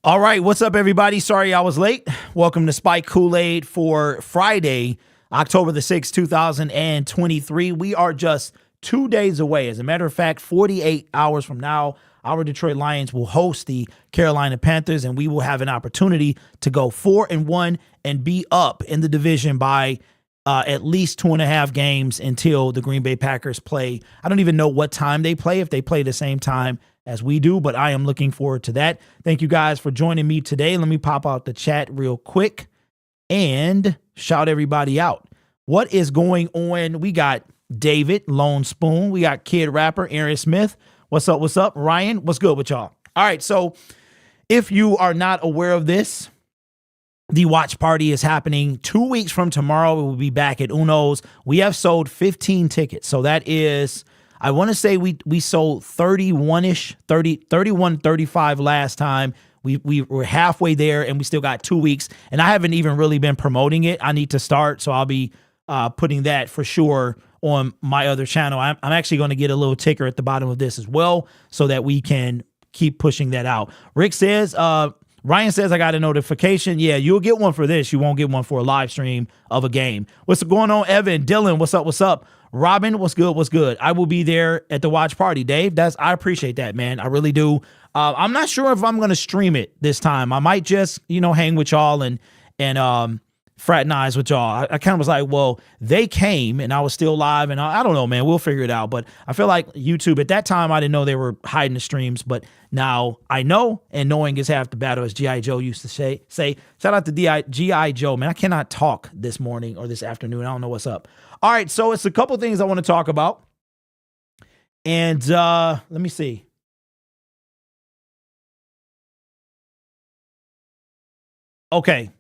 All right, what's up, everybody? Sorry I was late. Welcome to Spike Kool-Aid for Friday, October the 6th, 2023. We are just 2 days away. As a matter of fact, 48 hours from now, our Detroit Lions will host the Carolina Panthers, and we will have an opportunity to go 4-1 and be up in the division by at least 2.5 games until the Green Bay Packers play. I don't even know what time they play, if they play the same time as we do, but I am looking forward to that. Thank you guys for joining me today. Let me pop out the chat real quick and shout everybody out. What is going on? We got David, Lone Spoon. We got Kid Rapper, Aaron Smith. What's up? What's up? Ryan, what's good with y'all? All right, so if you are not aware of this, the watch party is happening 2 weeks from tomorrow. We will be back at Uno's. We have sold 15 tickets. So that is, I want to say we sold 31-ish, 31, 35 last time. We were halfway there, and we still got 2 weeks. And I haven't even really been promoting it. I need to start, so I'll be putting that for sure on my other channel. I'm actually going to get a little ticker at the bottom of this as well so that we can keep pushing that out. Rick says, Ryan says, I got a notification. Yeah, you'll get one for this. You won't get one for a live stream of a game. What's going on, Evan? Dylan, what's up? What's up? Robin, what's good? What's good? I will be there at the watch party, Dave. I appreciate that, man. I really do. I'm not sure if I'm going to stream it this time. I might just, hang with y'all and fraternize with y'all. I kind of was like, well, they came and I was still live, and I don't know, man. We'll figure it out. But I feel like YouTube, at that time, I didn't know they were hiding the streams, but now I know, and knowing is half the battle, as G.I. Joe used to say. Shout out to G.I. Joe, man. I cannot talk this morning or this afternoon. I don't know what's up. All right, so it's a couple things I want to talk about. And let me see. Okay.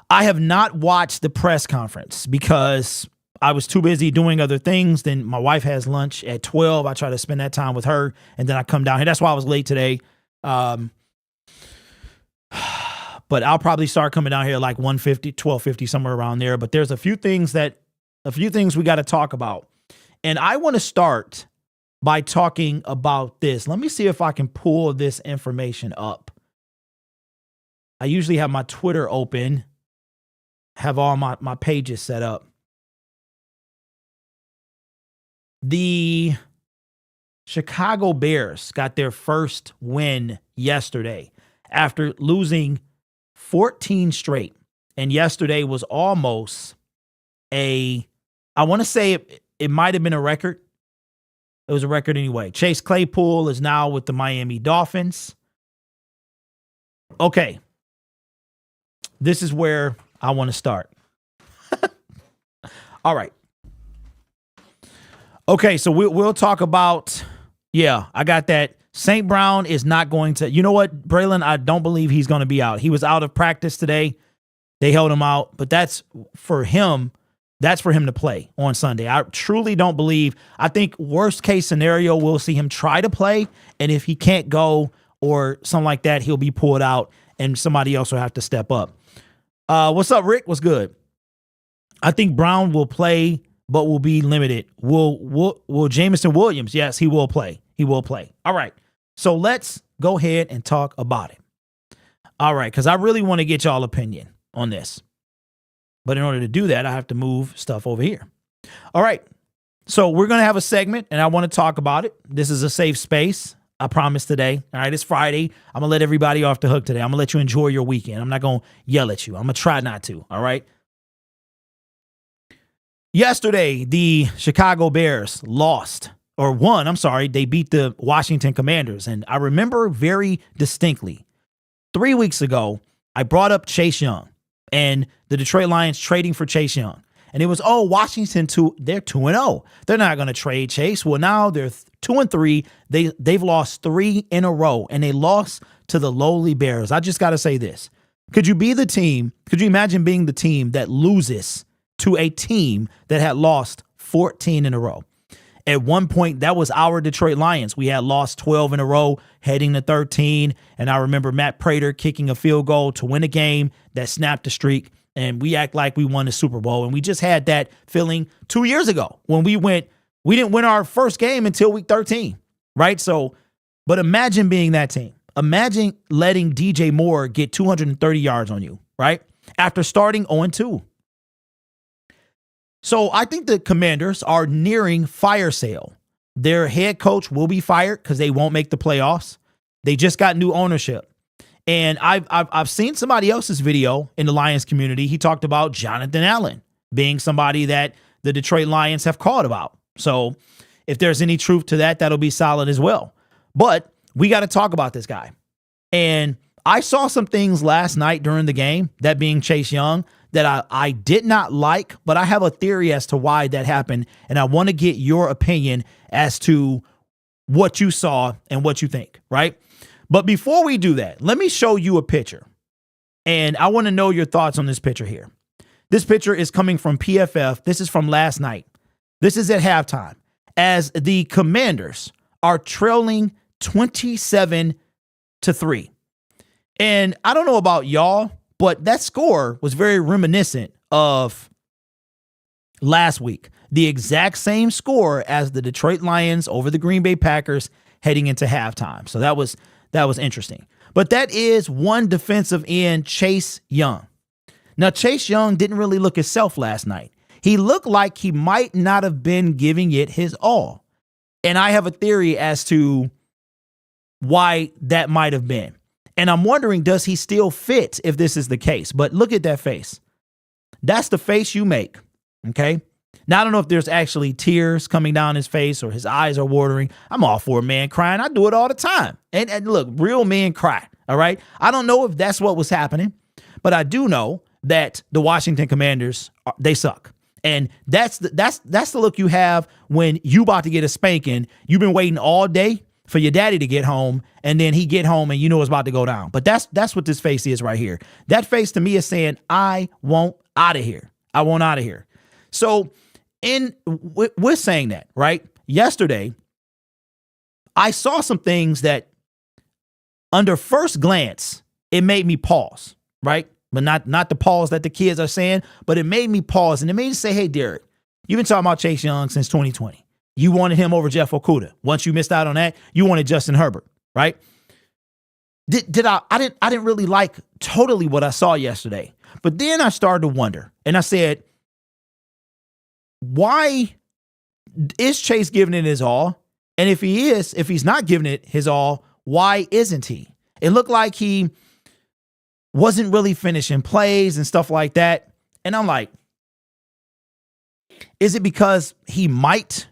I have not watched the press conference because I was too busy doing other things. Then my wife has lunch at 12. I try to spend that time with her, and then I come down here. That's why I was late today. But I'll probably start coming down here like 1:50, 12:50, somewhere around there. But there's a few things we got to talk about. And I want to start by talking about this. Let me see if I can pull this information up. I usually have my Twitter open, have all my pages set up. The Chicago Bears got their first win yesterday after losing 14 straight. And yesterday was almost I want to say it might have been a record. It was a record anyway. Chase Claypool is now with the Miami Dolphins. Okay. This is where I want to start. All right. Okay, so we'll talk about, I got that. St. Brown is not going to, you know what, Braylon, I don't believe he's going to be out. He was out of practice today. They held him out, but that's for him to play on Sunday. I truly don't believe, I think worst case scenario, we'll see him try to play, and if he can't go or something like that, he'll be pulled out, and somebody else will have to step up. What's up, Rick? What's good? I think Brown will play, but will be limited. Will Jameson Williams? Yes, he will play. He will play. All right. So let's go ahead and talk about it. All right, because I really want to get y'all opinion on this. But in order to do that, I have to move stuff over here. All right. So we're going to have a segment, and I want to talk about it. This is a safe space. I promise today. All right, it's Friday. I'm going to let everybody off the hook today. I'm going to let you enjoy your weekend. I'm not going to yell at you. I'm going to try not to. All right. Yesterday, the Chicago Bears won. They beat the Washington Commanders. And I remember very distinctly 3 weeks ago, I brought up Chase Young and the Detroit Lions trading for Chase Young. And it was, Washington, they're 2-0. They're not going to trade Chase. Well, now they're 2-3. They've lost 3 in a row, and they lost to the lowly Bears. I just got to say this. Could you imagine being the team that loses to a team that had lost 14 in a row? At one point, that was our Detroit Lions. We had lost 12 in a row, heading to 13. And I remember Matt Prater kicking a field goal to win a game that snapped the streak. And we act like we won the Super Bowl. And we just had that feeling 2 years ago when we didn't win our first game until week 13, right? So, but imagine being that team. Imagine letting DJ Moore get 230 yards on you, right? After starting 0-2. So I think the Commanders are nearing fire sale. Their head coach will be fired because they won't make the playoffs. They just got new ownership. And I've seen somebody else's video in the Lions community. He talked about Jonathan Allen being somebody that the Detroit Lions have called about. So if there's any truth to that, that'll be solid as well. But we got to talk about this guy. And I saw some things last night during the game, that being Chase Young, that I did not like, but I have a theory as to why that happened. And I want to get your opinion as to what you saw and what you think, right? But before we do that, let me show you a picture. And I want to know your thoughts on this picture here. This picture is coming from PFF. This is from last night. This is at halftime, as the Commanders are trailing 27-3. And I don't know about y'all, but that score was very reminiscent of last week. The exact same score as the Detroit Lions over the Green Bay Packers heading into halftime. So that was interesting. But that is one defensive end, Chase Young. Now, Chase Young didn't really look himself last night. He looked like he might not have been giving it his all. And I have a theory as to why that might have been. And I'm wondering, does he still fit if this is the case? But look at that face. That's the face you make, okay? Now, I don't know if there's actually tears coming down his face or his eyes are watering. I'm all for a man crying. I do it all the time. And look, real men cry, all right? I don't know if that's what was happening, but I do know that the Washington Commanders, they suck. And that's the look you have when you about to get a spanking. You've been waiting all day for your daddy to get home, and then he get home and you know it's about to go down. But that's what this face is right here. That face to me is saying, I want out of here. I want out of here. So we're saying that, right? Yesterday, I saw some things that under first glance, it made me pause, right? But not the pause that the kids are saying, but it made me pause. And it made me say, hey, Derek, you've been talking about Chase Young since 2020. You wanted him over Jeff Okudah. Once you missed out on that, you wanted Justin Herbert, right? I didn't really like totally what I saw yesterday. But then I started to wonder, and I said, why is Chase giving it his all? And if he's not giving it his all, why isn't he? It looked like he wasn't really finishing plays and stuff like that. And I'm like, is it because he might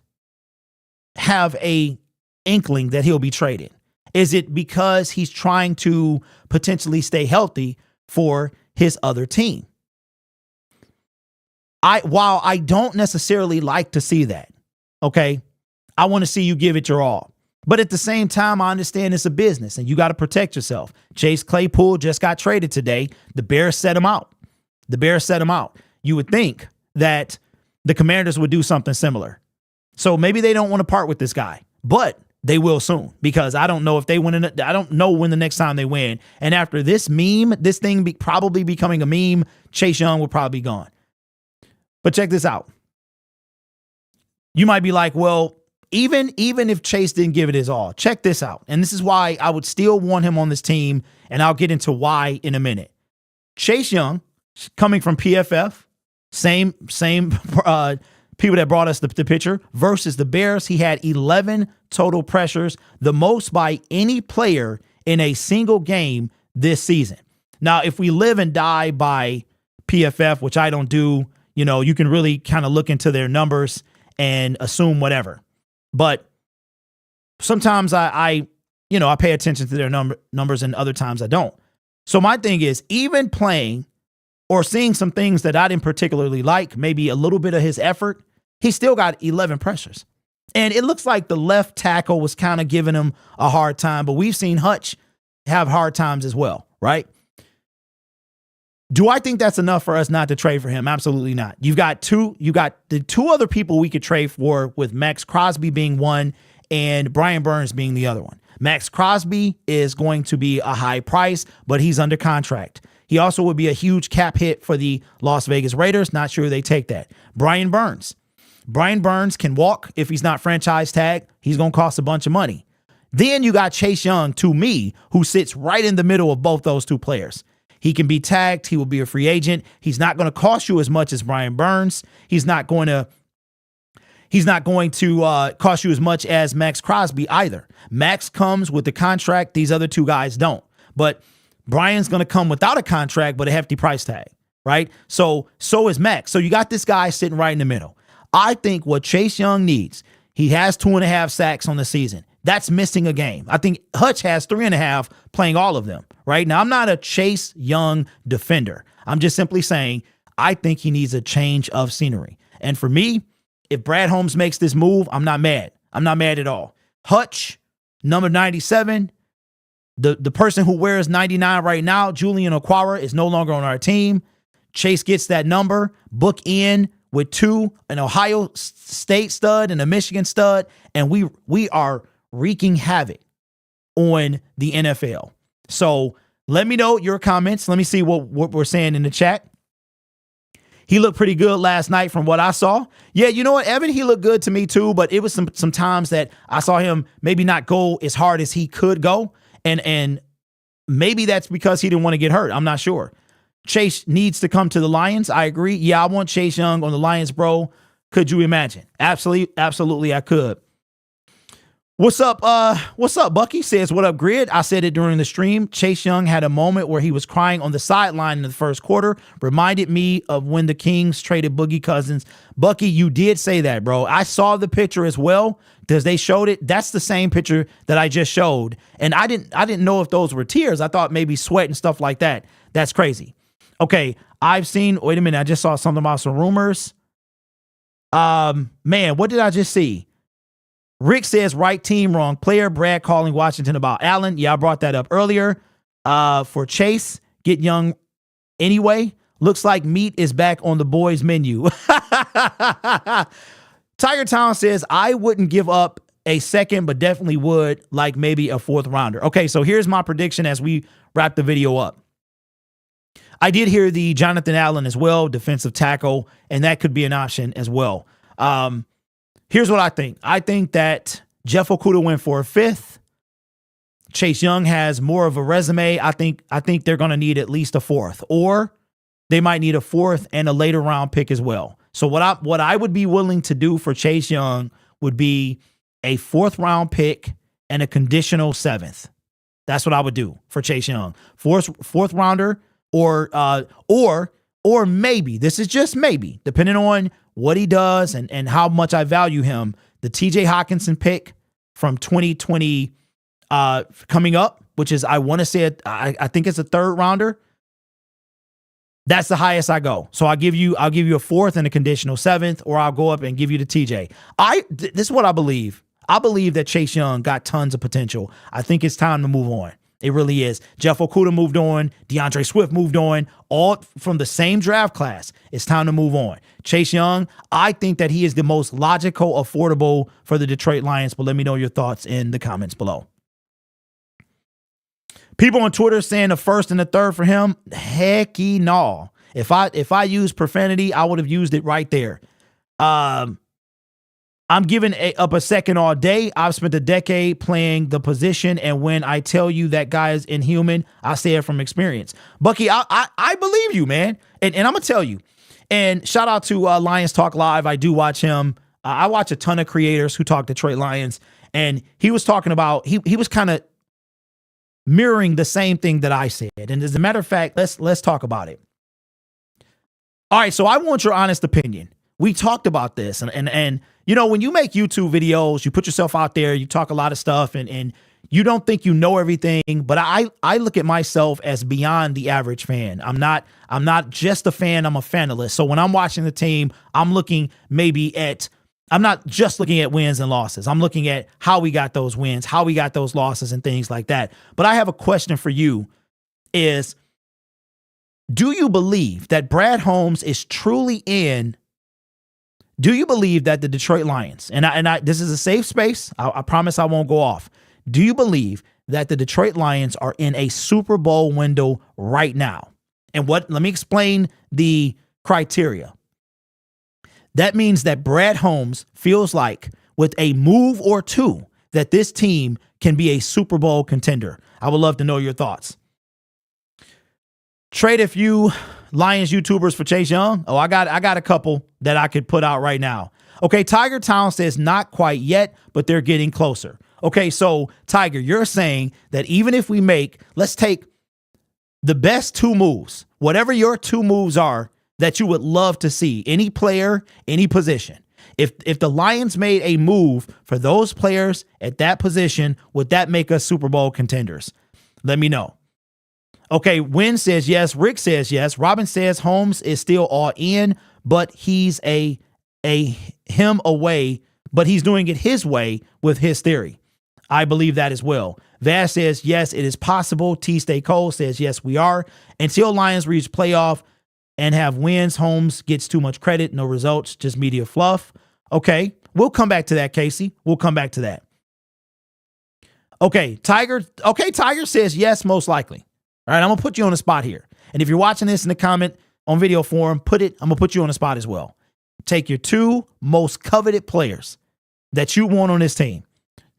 have a inkling that he'll be traded? Is it because he's trying to potentially stay healthy for his other team? While I don't necessarily like to see that, okay, I want to see you give it your all. But at the same time, I understand it's a business and you got to protect yourself. Chase Claypool just got traded today. The Bears set him out. You would think that the Commanders would do something similar. So maybe they don't want to part with this guy, but they will soon, because I don't know if they win. I don't know when the next time they win. And after this thing probably becoming a meme, Chase Young will probably be gone. But check this out. You might be like, well, even if Chase didn't give it his all, check this out. And this is why I would still want him on this team, and I'll get into why in a minute. Chase Young, coming from PFF, same people that brought us the picture, versus the Bears, he had 11 total pressures, the most by any player in a single game this season. Now, if we live and die by PFF, which I don't do, you can really kind of look into their numbers and assume whatever. But sometimes I pay attention to their numbers, and other times I don't. So my thing is, even playing or seeing some things that I didn't particularly like, maybe a little bit of his effort, he still got 11 pressures. And it looks like the left tackle was kind of giving him a hard time, but we've seen Hutch have hard times as well, right? Do I think that's enough for us not to trade for him? Absolutely not. You got the two other people we could trade for, with Max Crosby being one and Brian Burns being the other one. Max Crosby is going to be a high price, but he's under contract. He also would be a huge cap hit for the Las Vegas Raiders. Not sure they take that. Brian Burns can walk if he's not franchise tag. He's going to cost a bunch of money. Then you got Chase Young, to me, who sits right in the middle of both those two players. He can be tagged. He will be a free agent. He's not going to cost you as much as Brian Burns. He's not going to cost you as much as Max Crosby either. Max comes with the contract. These other two guys don't. But Brian's going to come without a contract, but a hefty price tag, right? So is Max. So you got this guy sitting right in the middle. I think what Chase Young needs, he has 2.5 sacks on the season. That's missing a game. I think Hutch has 3.5 playing all of them, right? Now, I'm not a Chase Young defender. I'm just simply saying I think he needs a change of scenery. And for me, if Brad Holmes makes this move, I'm not mad. I'm not mad at all. Hutch, number 97, the person who wears 99 right now, Julian Okwara, is no longer on our team. Chase gets that number, book in with 2, an Ohio State stud and a Michigan stud, and we are wreaking havoc on the NFL. So let me know your comments. Let me see what we're saying in the chat. He looked pretty good last night from what I saw. Yeah, you know what, Evan, he looked good to me too, but it was some times that I saw him maybe not go as hard as he could go. And maybe that's because he didn't want to get hurt. I'm not sure. Chase needs to come to the Lions. I agree. Yeah, I want Chase Young on the Lions, bro. Could you imagine? Absolutely, I could. What's up, Bucky? Says, what up, Grid? I said it during the stream. Chase Young had a moment where he was crying on the sideline in the first quarter. Reminded me of when the Kings traded Boogie Cousins. Bucky, you did say that, bro. I saw the picture as well because they showed it. That's the same picture that I just showed. And I didn't know if those were tears. I thought maybe sweat and stuff like that. That's crazy. Okay, wait a minute. I just saw something about some rumors. Man, what did I just see? Rick says, right team, wrong player. Brad calling Washington about Allen. Yeah, I brought that up earlier. For Chase, get Young anyway. Looks like meat is back on the boys' menu. Tiger Town says, I wouldn't give up a second, but definitely would like maybe a 4th rounder. Okay, so here's my prediction as we wrap the video up. I did hear the Jonathan Allen as well, defensive tackle, and that could be an option as well. Here's what I think. I think that Jeff Okudah went for a 5th. Chase Young has more of a resume. I think they're going to need at least a 4th, or they might need a 4th and a later round pick as well. So what I would be willing to do for Chase Young would be a 4th round pick and a conditional 7th. That's what I would do for Chase Young. 4th rounder, or maybe, this is just maybe, depending on what he does and how much I value him, the TJ Hawkinson pick from 2020 coming up, which is, I want to say it, I think it's a 3rd rounder. That's the highest I go. So I'll give you a 4th and a conditional 7th, or I'll go up and give you the TJ. This is what I believe. I believe that Chase Young got tons of potential. I think it's time to move on. It really is. Jeff Okudah moved on. DeAndre Swift moved on. All from the same draft class. It's time to move on. Chase Young, I think that he is the most logical, affordable for the Detroit Lions, but let me know your thoughts in the comments below. People on Twitter saying the 1st and the 3rd for him. Hecky no. If I used profanity, I would have used it right there. I'm giving up a 2nd all day. I've spent a decade playing the position, and when I tell you that guy is inhuman, I say it from experience. Bucky, I believe you, man. And I'm going to tell you. And shout out to Lions Talk Live. I do watch him. I watch a ton of creators who talk Detroit Lions, and he was talking about, he was kind of mirroring the same thing that I said. And as a matter of fact, let's talk about it. All right, so I want your honest opinion. We talked about this, and you know, when you make YouTube videos, you put yourself out there, you talk a lot of stuff, and you don't think you know everything, but I look at myself as beyond the average fan. I'm not just a fan, I'm a fanalist. So when I'm watching the team, I'm not just looking at wins and losses. I'm looking at how we got those wins, how we got those losses, and things like that. But I have a question for you is, do you believe that Brad Holmes is truly in? Do you believe that the Detroit Lions, and this is a safe space, I promise I won't go off. Do you believe that the Detroit Lions are in a Super Bowl window right now? And let me explain the criteria. That means that Brad Holmes feels like with a move or two that this team can be a Super Bowl contender? I would love to know your thoughts. Trade a few Lions YouTubers for Chase Young. Oh, I got a couple that I could put out right now. Okay, Tiger Town says not quite yet, but they're getting closer. Okay, so Tiger, you're saying that even if we let's take the best two moves, whatever your two moves are that you would love to see, any player, any position. If the Lions made a move for those players at that position, would that make us Super Bowl contenders? Let me know. Okay, Wynn says yes. Rick says yes. Robin says Holmes is still all in, but he's him away, but he's doing it his way with his theory. I believe that as well. Vash says yes, it is possible. T. Stay Cole says yes, we are. Until Lions reach playoff and have wins, Holmes gets too much credit, no results, just media fluff. Okay, we'll come back to that, Casey. We'll come back to that. Okay, Tiger says yes, most likely. All right, I'm going to put you on the spot here. And if you're watching this in the comment on video forum, I'm going to put you on the spot as well. Take your two most coveted players that you want on this team.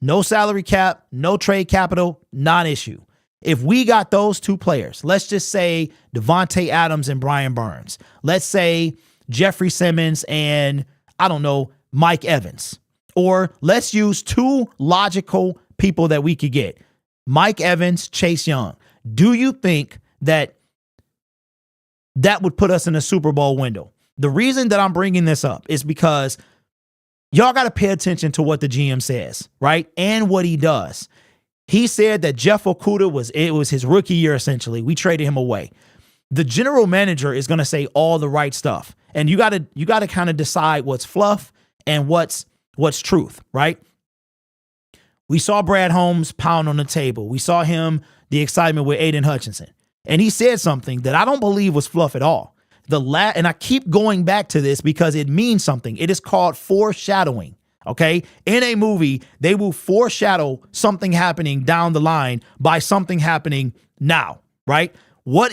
No salary cap, no trade capital, non-issue. If we got those two players, let's just say Devontae Adams and Brian Burns. Let's say Jeffrey Simmons and, I don't know, Mike Evans. Or let's use two logical people that we could get. Mike Evans, Chase Young. Do you think that would put us in a Super Bowl window? The reason that I'm bringing this up is because y'all got to pay attention to what the GM says, right? And what he does. He said that Jeff Okudah was his rookie year, essentially. We traded him away. The general manager is going to say all the right stuff. And you got to kind of decide what's fluff and what's truth, right? We saw Brad Holmes pound on the table. We saw the excitement with Aiden Hutchinson. And he said something that I don't believe was fluff at all. And I keep going back to this because it means something. It is called foreshadowing. Okay. In a movie, they will foreshadow something happening down the line by something happening now, right? What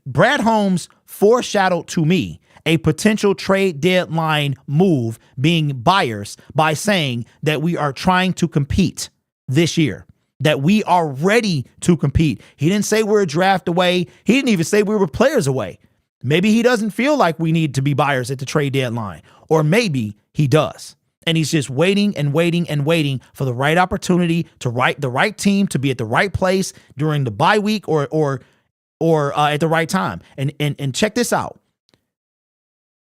Brad Holmes foreshadowed to me a potential trade deadline move being buyers by saying that we are trying to compete this year, that we are ready to compete. He didn't say we're a draft away. He didn't even say we were players away. Maybe he doesn't feel like we need to be buyers at the trade deadline, or maybe he does. And he's just waiting and waiting and waiting for the right opportunity the right team to be at the right place during the bye week or at the right time. And check this out.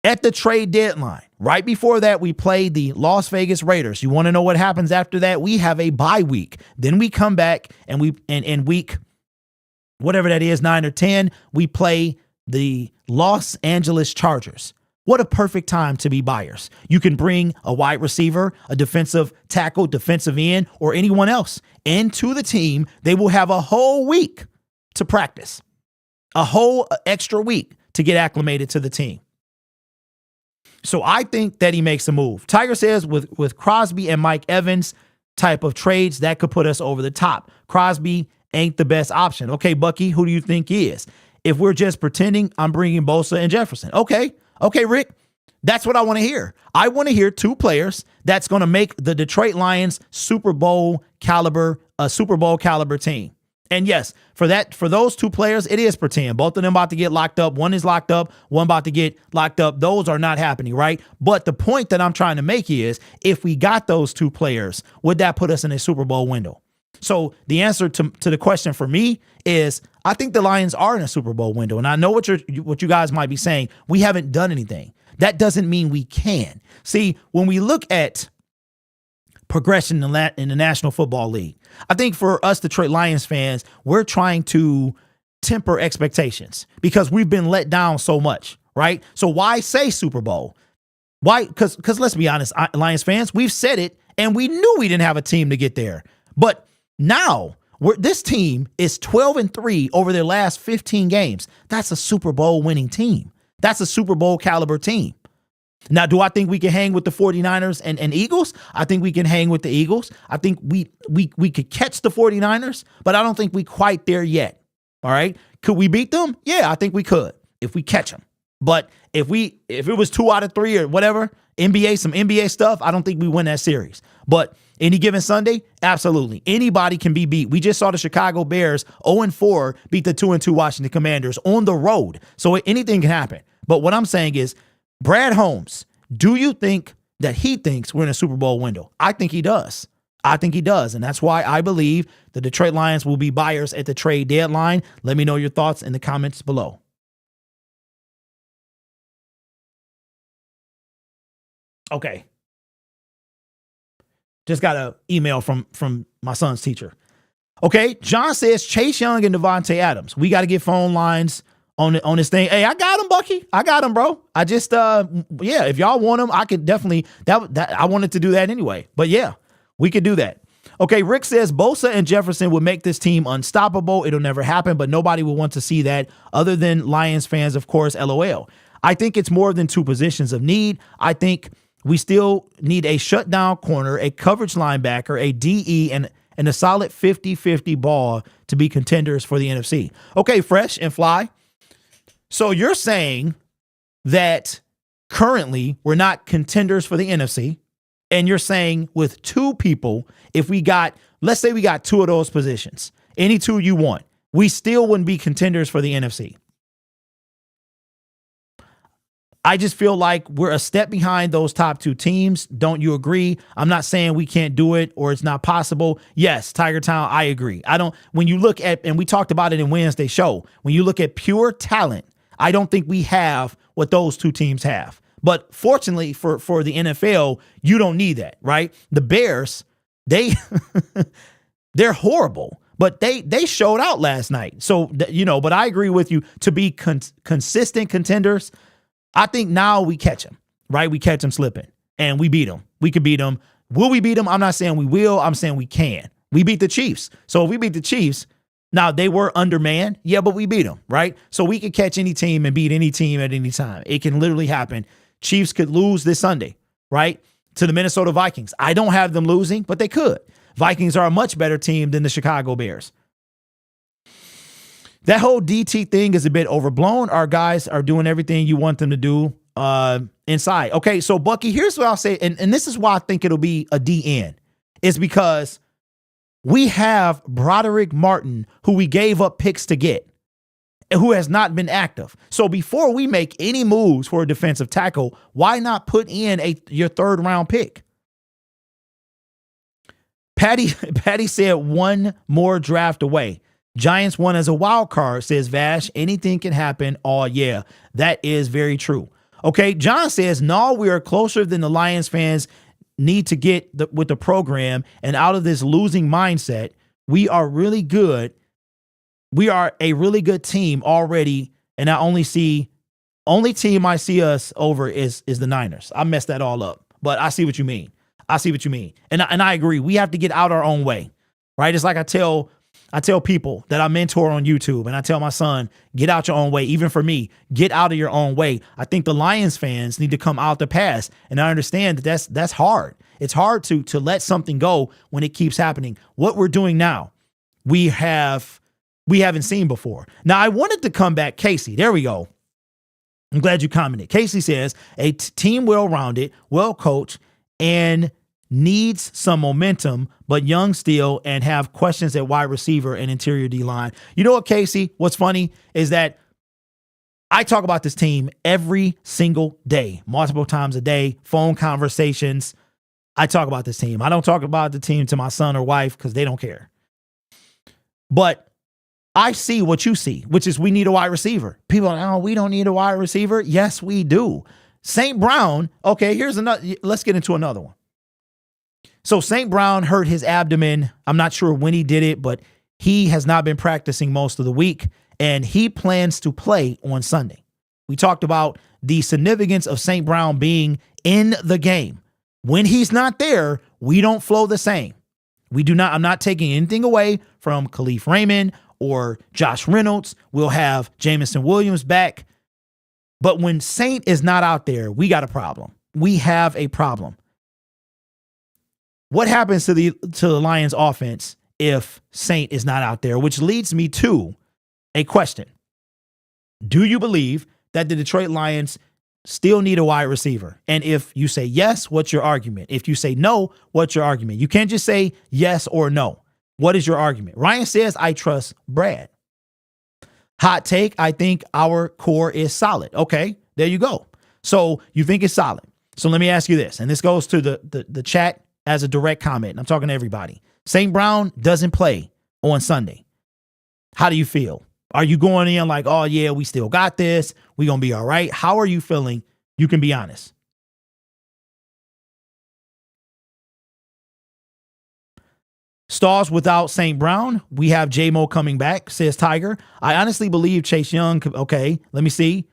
At the trade deadline, right before that, we played the Las Vegas Raiders. You want to know what happens after that? We have a bye week. Then we come back and in week, whatever that is, 9 or 10, we play the Los Angeles Chargers. What a perfect time to be buyers. You can bring a wide receiver, a defensive tackle, defensive end, or anyone else into the team. They will have a whole week to practice, a whole extra week to get acclimated to the team. So I think that he makes a move. Tiger says with Crosby and Mike Evans type of trades, that could put us over the top. Crosby ain't the best option. Okay, Bucky, who do you think is? If we're just pretending, I'm bringing Bosa and Jefferson. Okay, Rick, that's what I want to hear. I want to hear two players that's going to make the Detroit Lions Super Bowl caliber team. And yes, for those two players, it is pretend. Both of them about to get locked up. One is locked up, one about to get locked up. Those are not happening, right? But the point that I'm trying to make is, if we got those two players, would that put us in a Super Bowl window? So the answer to the question for me is, I think the Lions are in a Super Bowl window. And I know what you guys might be saying. We haven't done anything. That doesn't mean we can. See, when we look at progression in the National Football League, I think for us Detroit Lions fans, we're trying to temper expectations because we've been let down so much, right? So why say Super Bowl? Why? Because let's be honest, Lions fans, we've said it and we knew we didn't have a team to get there. But now this team is 12-3 over their last 15 games. That's a Super Bowl winning team. That's a Super Bowl caliber team. Now, do I think we can hang with the 49ers and Eagles? I think we can hang with the Eagles. I think we could catch the 49ers, but I don't think we quite there yet. All right. Could we beat them? Yeah, I think we could if we catch them. But if it was 2 out of 3 or whatever, some NBA stuff, I don't think we win that series. But Any given Sunday? Absolutely. Anybody can be beat. We just saw the Chicago Bears 0-4 beat the 2-2 Washington Commanders on the road. So anything can happen. But what I'm saying is, Brad Holmes, do you think that he thinks we're in a Super Bowl window? I think he does. I think he does. And that's why I believe the Detroit Lions will be buyers at the trade deadline. Let me know your thoughts in the comments below. Okay. Just got an email from my son's teacher. Okay. John says Chase Young and Devontae Adams. We got to get phone lines on this thing. Hey, I got him, Bucky. I got him, bro. I just, yeah, if y'all want him, I could definitely, I wanted to do that anyway. But yeah, we could do that. Okay, Rick says Bosa and Jefferson would make this team unstoppable. It'll never happen, but nobody will want to see that other than Lions fans, of course, LOL. I think it's more than two positions of need. I think we still need a shutdown corner, a coverage linebacker, a DE, and a solid 50-50 ball to be contenders for the NFC. Okay, Fresh and Fly. So you're saying that currently we're not contenders for the NFC, and you're saying with two people, if we got, let's say we got two of those positions, any two you want, we still wouldn't be contenders for the NFC. I just feel like we're a step behind those top two teams. Don't you agree? I'm not saying we can't do it or it's not possible. Yes, Tiger Town, I agree. When you look at, and we talked about it in Wednesday's show, when you look at pure talent, I don't think we have what those two teams have. But fortunately for the NFL, you don't need that, right? The Bears, they're horrible, but they showed out last night. So, but I agree with you, to be consistent contenders, I think now we catch them, right? We catch them slipping and we beat them. We could beat them. Will we beat them? I'm not saying we will. I'm saying we can. We beat the Chiefs. So if we beat the Chiefs, now they were undermanned. Yeah, but we beat them, right? So we could catch any team and beat any team at any time. It can literally happen. Chiefs could lose this Sunday, right? To the Minnesota Vikings. I don't have them losing, but they could. Vikings are a much better team than the Chicago Bears. That whole DT thing is a bit overblown. Our guys are doing everything you want them to do inside. Okay, so Bucky, here's what I'll say, and this is why I think it'll be a DN. It's because we have Broderick Martin, who we gave up picks to get, and who has not been active. So before we make any moves for a defensive tackle, why not put in your third round pick? Patty said one more draft away. Giants won as a wild card, says Vash. Anything can happen. Oh, yeah, that is very true. Okay, John says, no, we are closer than the Lions fans need to get with the program and out of this losing mindset. We are really good. We are a really good team already, and only team I see us over is the Niners. I messed that all up, but I see what you mean. And I agree. We have to get out our own way, right? It's like I tell people that I mentor on YouTube, and I tell my son, get out your own way. Even for me, get out of your own way. I think the Lions fans need to come out the pass. And I understand that that's hard. It's hard to let something go when it keeps happening. What we're doing now, we haven't seen before. Now, I wanted to come back. Casey, there we go. I'm glad you commented. Casey says, a team well-rounded, well-coached, and needs some momentum, but young still, and have questions at wide receiver and interior D-line. You know what, Casey? What's funny is that I talk about this team every single day, multiple times a day, phone conversations. I talk about this team. I don't talk about the team to my son or wife because they don't care. But I see what you see, which is we need a wide receiver. People are like, oh, we don't need a wide receiver. Yes, we do. St. Brown, okay, here's another. Let's get into another one. So St. Brown hurt his abdomen. I'm not sure when he did it, but he has not been practicing most of the week, and he plans to play on Sunday. We talked about the significance of St. Brown being in the game. When he's not there, we don't flow the same. We do not. I'm not taking anything away from Khalif Raymond or Josh Reynolds. We'll have Jamison Williams back. But when Saint is not out there, we got a problem. We have a problem. What happens to the Lions offense if Saint is not out there? Which leads me to a question. Do you believe that the Detroit Lions still need a wide receiver? And if you say yes, what's your argument? If you say no, what's your argument? You can't just say yes or no. What is your argument? Ryan says, I trust Brad. Hot take, I think our core is solid. Okay, there you go. So you think it's solid. So let me ask you this, and this goes to the chat as a direct comment. I'm talking to everybody. St. Brown doesn't play on Sunday. How do you feel? Are you going in like, oh yeah, we still got this, we gonna be all right? How are you feeling? You can be honest. Stars without St. Brown. We have J-Mo coming back, says Tiger. I honestly believe Chase Young. Okay, let me see.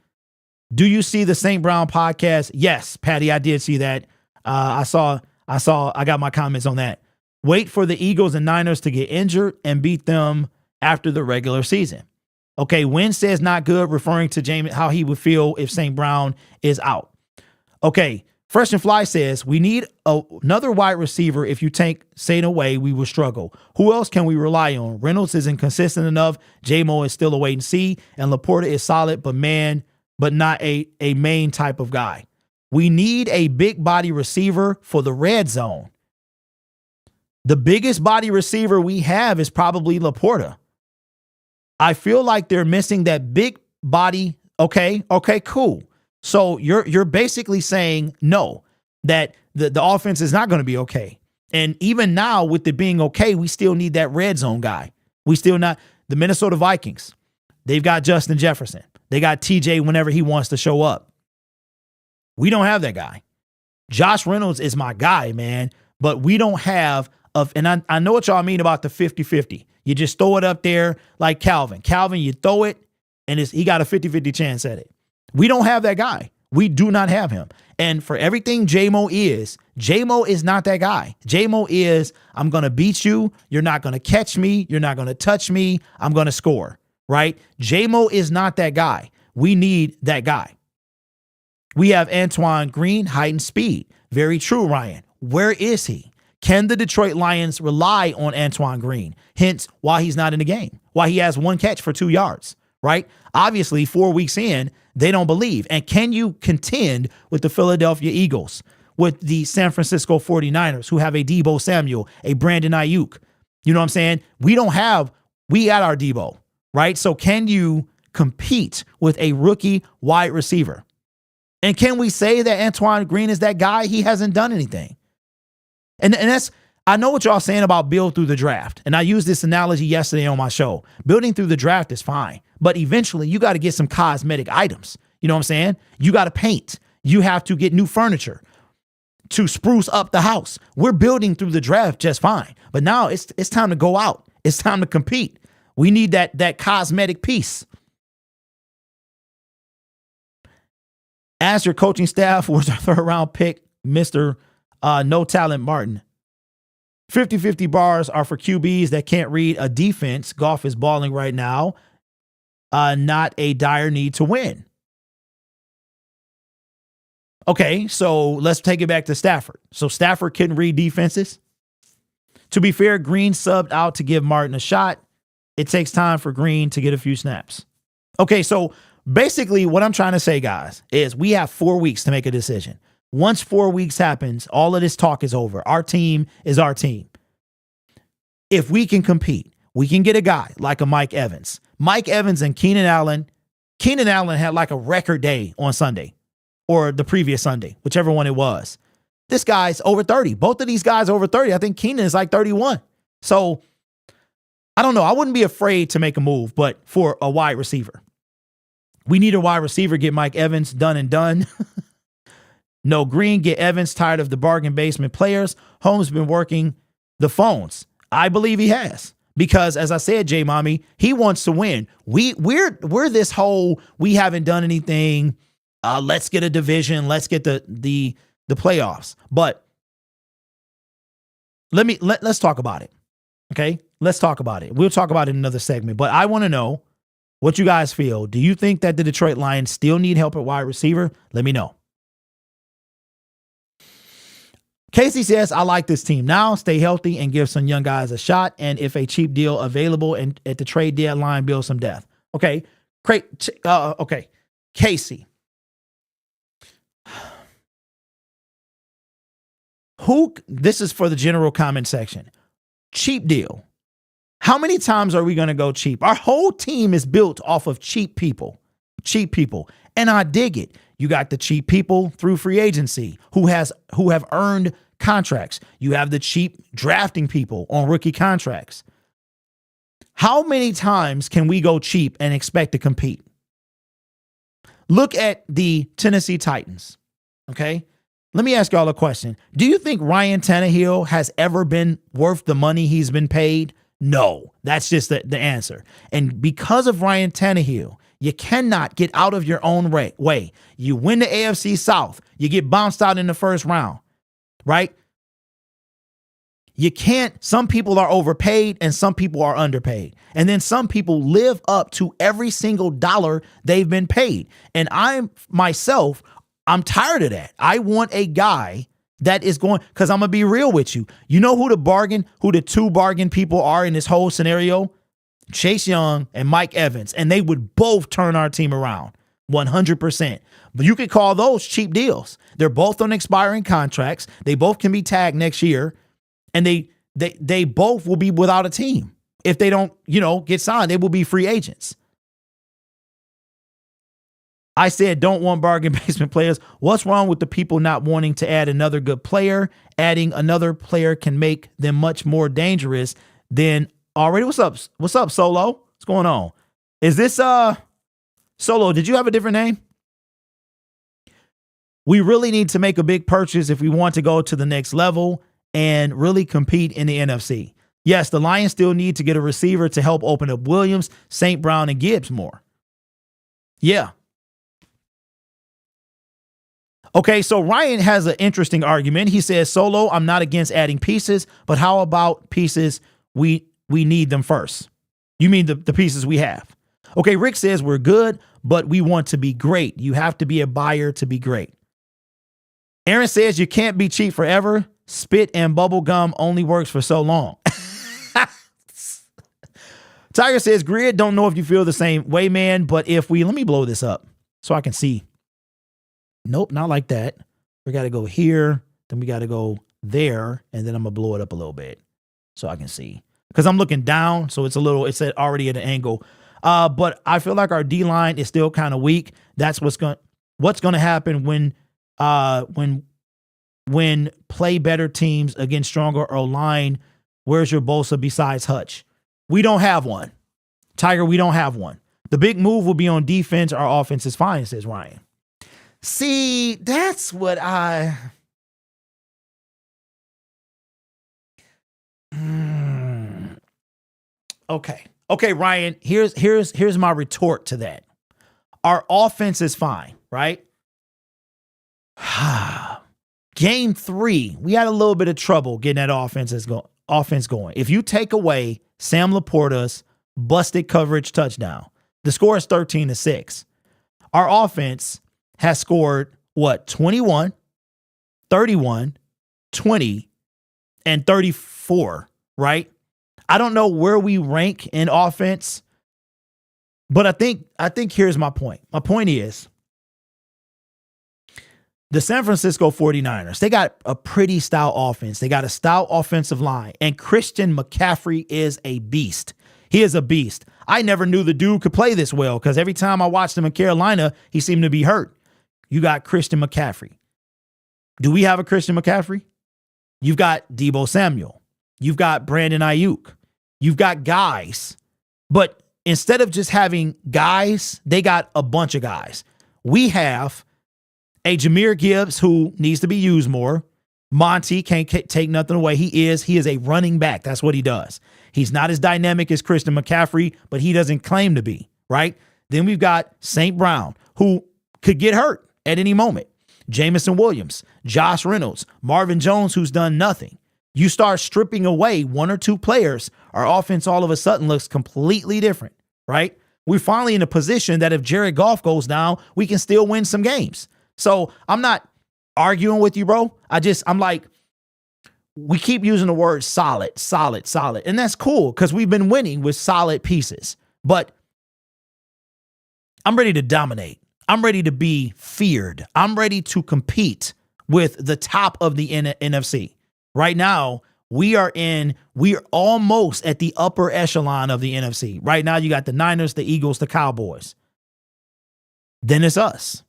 Do you see the St. Brown podcast? Yes, Patty, I did see that. I got my comments on that. Wait for the Eagles and Niners to get injured and beat them after the regular season. Okay, Wynn says not good, referring to James, how he would feel if St. Brown is out. Okay, Fresh and Fly says, we need another wide receiver. If you take Sane away, we will struggle. Who else can we rely on? Reynolds isn't consistent enough. J-Mo is still a wait and see. And Laporta is solid, but not a main type of guy. We need a big body receiver for the red zone. The biggest body receiver we have is probably Laporta. I feel like they're missing that big body. Okay, cool. So you're basically saying no, that the offense is not going to be okay. And even now with it being okay, we still need that red zone guy. We still not the Minnesota Vikings. They've got Justin Jefferson. They got TJ whenever he wants to show up. We don't have that guy. Josh Reynolds is my guy, man, but we don't have and I know what y'all mean about the 50-50. You just throw it up there like Calvin. Calvin, you throw it and he got a 50-50 chance at it. We don't have that guy. We do not have him. And for everything J-Mo is not that guy. J-Mo is, I'm going to beat you. You're not going to catch me. You're not going to touch me. I'm going to score, right? J-Mo is not that guy. We need that guy. We have Antoine Green, height and speed. Very true, Ryan. Where is he? Can the Detroit Lions rely on Antoine Green? Hence, why he's not in the game. Why he has one catch for 2 yards, right? Obviously, 4 weeks in, they don't believe. And can you contend with the Philadelphia Eagles, with the San Francisco 49ers, who have a Deebo Samuel, a Brandon Ayuk? You know what I'm saying? We got our Deebo, right? So can you compete with a rookie wide receiver? And can we say that Antoine Green is that guy? He hasn't done anything. And that's, I know what y'all saying about build through the draft. And I used this analogy yesterday on my show. Building through the draft is fine, but eventually you got to get some cosmetic items. You know what I'm saying? You got to paint. You have to get new furniture to spruce up the house. We're building through the draft just fine. But now it's time to go out. It's time to compete. We need that cosmetic piece. As your coaching staff was our third round pick, Mr. No Talent Martin. 50-50 bars are for QBs that can't read a defense. Goff is balling right now. Not a dire need to win. Okay, so let's take it back to Stafford. So Stafford couldn't read defenses. To be fair, Green subbed out to give Martin a shot. It takes time for Green to get a few snaps. Okay, so basically what I'm trying to say, guys, is we have 4 weeks to make a decision. Once 4 weeks happens, all of this talk is over. Our team is our team. If we can compete, we can get a guy like a Mike Evans. Mike Evans and Keenan Allen. Keenan Allen had like a record day on Sunday or the previous Sunday, whichever one it was. This guy's over 30. Both of these guys over 30. I think Keenan is like 31. So I don't know. I wouldn't be afraid to make a move, but for a wide receiver. We need a wide receiver, get Mike Evans done and done. No Green, get Evans, tired of the bargain basement players. Holmes been working the phones. I believe he has. Because as I said, J Mommy, he wants to win. We're this whole, we haven't done anything. Let's get a division. Let's get the playoffs. But let's talk about it. Okay? Let's talk about it. We'll talk about it in another segment. But I want to know what you guys feel. Do you think that the Detroit Lions still need help at wide receiver? Let me know. Casey says, I like this team now. Stay healthy and give some young guys a shot. And if a cheap deal available and at the trade deadline, build some depth. Okay. Great. Okay. Casey. This is for the general comment section. Cheap deal. How many times are we going to go cheap? Our whole team is built off of cheap people. Cheap people. And I dig it. You got the cheap people through free agency who have earned contracts. You have the cheap drafting people on rookie contracts. How many times can we go cheap and expect to compete? Look at the Tennessee Titans. Okay? Let me ask y'all a question. Do you think Ryan Tannehill has ever been worth the money he's been paid? No. That's just the answer. And because of Ryan Tannehill, you cannot get out of your own way. You win the AFC South. You get bounced out in the first round, right? You can't. Some people are overpaid and some people are underpaid. And then some people live up to every single dollar they've been paid. And I'm tired of that. I want a guy that is going, because I'm going to be real with you. You know who the two bargain people are in this whole scenario? Chase Young and Mike Evans, and they would both turn our team around 100%. But you could call those cheap deals. They're both on expiring contracts. They both can be tagged next year, and they both will be without a team. If they don't, get signed, they will be free agents. I said don't want bargain basement players. What's wrong with the people not wanting to add another good player? Adding another player can make them much more dangerous than already. What's up, Solo? What's going on? Is this Solo, did you have a different name? We really need to make a big purchase if we want to go to the next level and really compete in the NFC. Yes, the Lions still need to get a receiver to help open up Williams, St. Brown, and Gibbs more. Yeah. Okay, so Ryan has an interesting argument. He says, Solo, I'm not against adding pieces, but how about pieces we need them first? You mean the pieces we have? Okay, Rick says we're good, but we want to be great. You have to be a buyer to be great. Aaron says you can't be cheap forever. Spit and bubble gum only works for so long. Tiger says, Grid, don't know if you feel the same way, man, but let me blow this up so I can see. Nope, not like that. We got to go here, then we got to go there, and then I'm going to blow it up a little bit so I can see. Because I'm looking down, so it's already at an angle. But I feel like our D-line is still kind of weak. That's what's going to happen when play better teams against stronger O-line. Where's your Bosa besides Hutch? We don't have one. Tiger, we don't have one. The big move will be on defense. Our offense is fine, says Ryan. See, that's what Okay, Ryan, here's my retort to that. Our offense is fine, right? Game 3, we had a little bit of trouble getting that offense going. If you take away Sam Laporta's busted coverage touchdown, the score is 13-6. Our offense has scored 21, 31, 20, and 34, right? I don't know where we rank in offense, but I think here's my point. My point is the San Francisco 49ers, they got a pretty stout offense. They got a stout offensive line, and Christian McCaffrey is a beast. He is a beast. I never knew the dude could play this well because every time I watched him in Carolina, he seemed to be hurt. You got Christian McCaffrey. Do we have a Christian McCaffrey? You've got Deebo Samuel. You've got Brandon Ayuk. You've got guys. But instead of just having guys, they got a bunch of guys. We have a Jahmyr Gibbs who needs to be used more. Monty can't take nothing away. He is a running back. That's what he does. He's not as dynamic as Christian McCaffrey, but he doesn't claim to be, right? Then we've got St. Brown, who could get hurt at any moment. Jamison Williams, Josh Reynolds, Marvin Jones, who's done nothing. You start stripping away one or two players, our offense all of a sudden looks completely different, right? We're finally in a position that if Jared Goff goes down, we can still win some games. So I'm not arguing with you, bro. I'm like, we keep using the word solid. And that's cool because we've been winning with solid pieces. But I'm ready to dominate. I'm ready to be feared. I'm ready to compete with the top of the NFC. Right now, we're almost at the upper echelon of the NFC. Right now, you got the Niners, the Eagles, the Cowboys. Then it's us.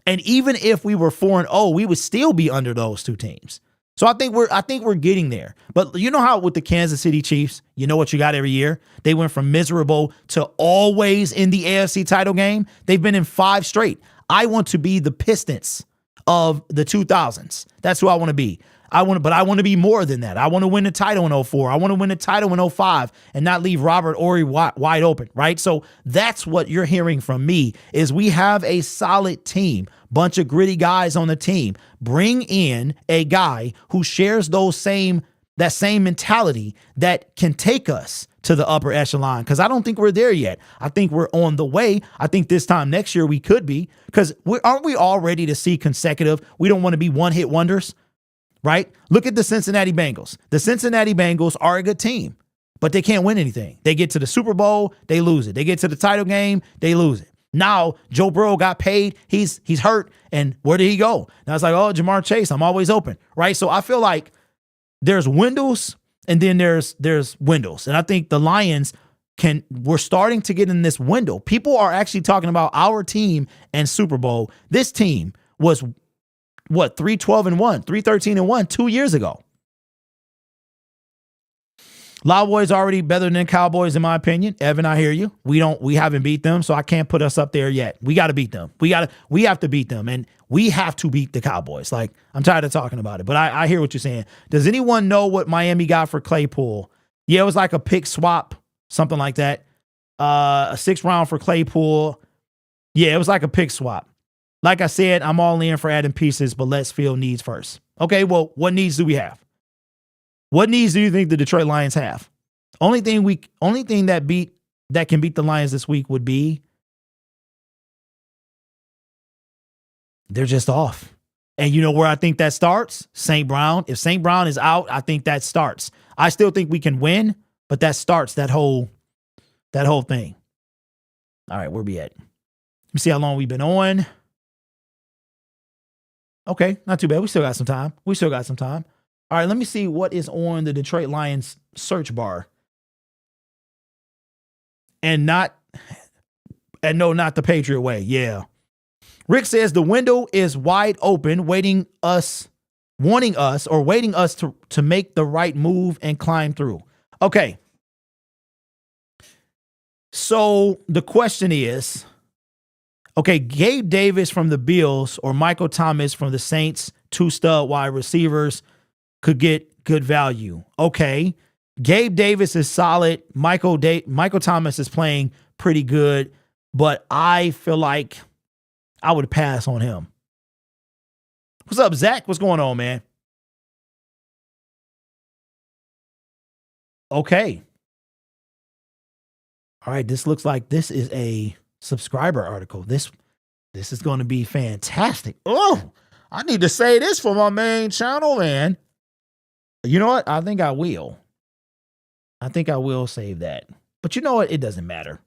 And even if we were 4-0, we would still be under those two teams. So I think we're getting there. But you know how with the Kansas City Chiefs, you know what you got every year? They went from miserable to always in the AFC title game. They've been in 5 straight. I want to be the Pistons of the 2000s. That's who I want to be. But I want to be more than that. I want to win the title in 2004. I want to win the title in 2005 and not leave Robert Horry wide open, right? So that's what you're hearing from me is we have a solid team, bunch of gritty guys on the team. Bring in a guy who shares that same mentality that can take us to the upper echelon, because I don't think we're there yet. I think we're on the way. I think this time next year we could be, because aren't we all ready to see consecutive? We don't want to be one-hit wonders. Right? Look at the Cincinnati Bengals. The Cincinnati Bengals are a good team, but they can't win anything. They get to the Super Bowl, they lose it. They get to the title game, they lose it. Now, Joe Burrow got paid. He's hurt. And where did he go? Now it's like, oh, Jamar Chase, I'm always open. Right? So I feel like there's windows and then there's windows. And I think the Lions we're starting to get in this window. People are actually talking about our team and Super Bowl. This team was 3-12-1, 3-13-1 2 years ago. Cowboys already better than Cowboys in my opinion. Evan, I hear you. We haven't beat them, so I can't put us up there yet. We got to beat them. We have to beat them, and we have to beat the Cowboys. Like, I'm tired of talking about it, but I hear what you're saying. Does anyone know what Miami got for Claypool? Yeah, it was like a pick swap, something like that. A 6th round for Claypool. Yeah, it was like a pick swap. Like I said, I'm all in for adding pieces, but let's fill needs first. Okay, well, what needs do we have? What needs do you think the Detroit Lions have? Only thing that can beat the Lions this week would be they're just off. And you know where I think that starts? St. Brown. If St. Brown is out, I think that starts. I still think we can win, but that starts that whole thing. All right, where we at? Let me see how long we've been on. Okay, not too bad. We still got some time. All right, let me see what is on the Detroit Lions search bar. And no, not the Patriot way. Yeah. Rick says the window is wide open, waiting us to make the right move and climb through. Okay. So the question is, okay, Gabe Davis from the Bills or Michael Thomas from the Saints, 2 stud wide receivers, could get good value. Okay, Gabe Davis is solid. Michael Thomas is playing pretty good, but I feel like I would pass on him. What's up, Zach? What's going on, man? Okay. All right, this looks like this is a subscriber article. This is going to be fantastic. Oh, I need to say this for my main channel, man. You know what? I think I will save that. But you know what? It doesn't matter.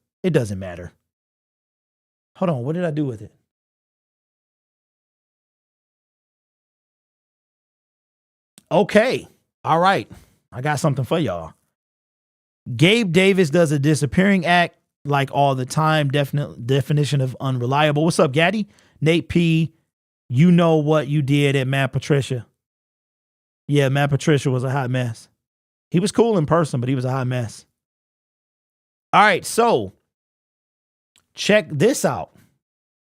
Hold on. What did I do with it? Okay. All right. I got something for y'all. Gabe Davis does a disappearing act like all the time. Definition of unreliable. What's up, Gaddy? Nate P, you know what you did at Matt Patricia. Yeah, Matt Patricia was a hot mess. He was cool in person, but he was a hot mess. All right, so check this out.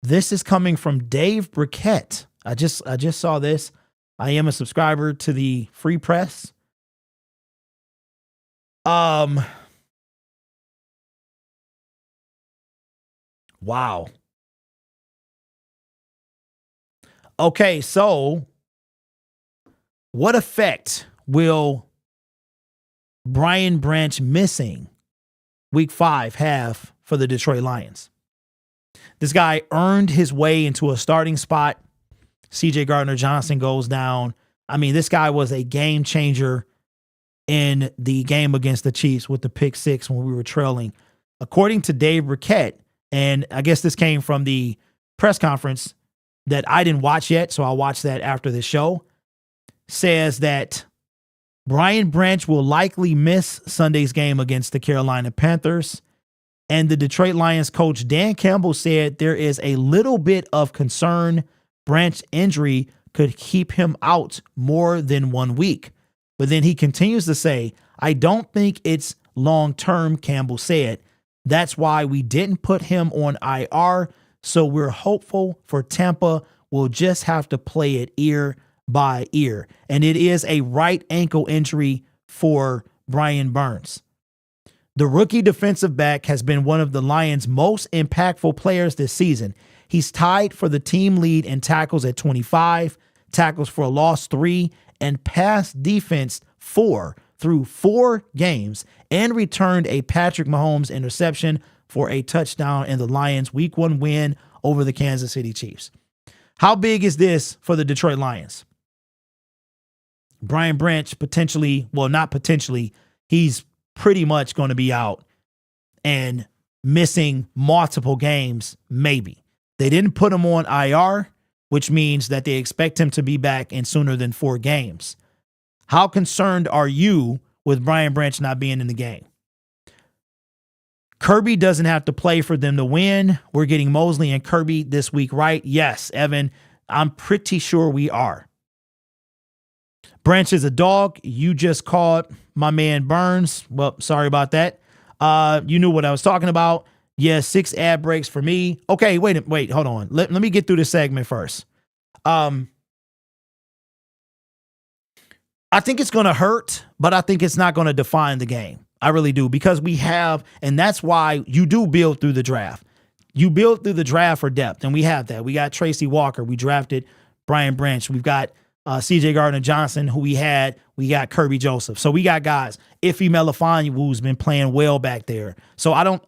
This is coming from Dave Briquette. I just saw this. I am a subscriber to the Free Press. Wow. Okay, so what effect will Brian Branch missing week 5 have for the Detroit Lions? This guy earned his way into a starting spot. CJ Gardner-Johnson goes down. I mean, this guy was a game changer in the game against the Chiefs with the pick 6 when we were trailing. According to Dave Briquette, and I guess this came from the press conference that I didn't watch yet, so I'll watch that after the show, says that Brian Branch will likely miss Sunday's game against the Carolina Panthers. And the Detroit Lions coach Dan Campbell said there is a little bit of concern Branch's injury could keep him out more than 1 week. But then he continues to say, I don't think it's long-term, Campbell said. That's why we didn't put him on IR. So we're hopeful for Tampa. We'll just have to play it ear by ear. And it is a right ankle injury for Brian Burns. The rookie defensive back has been one of the Lions' most impactful players this season. He's tied for the team lead in tackles at 25, tackles for a loss 3, and pass defense 4 through 4 games, and returned a Patrick Mahomes interception for a touchdown in the Lions' Week 1 win over the Kansas City Chiefs. How big is this for the Detroit Lions? Brian Branch potentially, well, not potentially, he's pretty much going to be out and missing multiple games, maybe. They didn't put him on IR, which means that they expect him to be back in sooner than 4 games. How concerned are you with Brian Branch not being in the game? Kirby doesn't have to play for them to win. We're getting Moseley and Kirby this week, right? Yes, Evan, I'm pretty sure we are. Branch is a dog. You just called my man Burns. Well, sorry about that. You knew what I was talking about. Yeah, 6 ad breaks for me. Okay, wait, hold on. Let me get through this segment first. I think it's going to hurt, but I think it's not going to define the game. I really do, because we have, and that's why you do build through the draft. You build through the draft for depth, and we have that. We got Tracy Walker. We drafted Brian Branch. We've got C.J. Gardner-Johnson, who we got Kirby Joseph. So we got guys. Ife Melifonwu, who's been playing well back there. So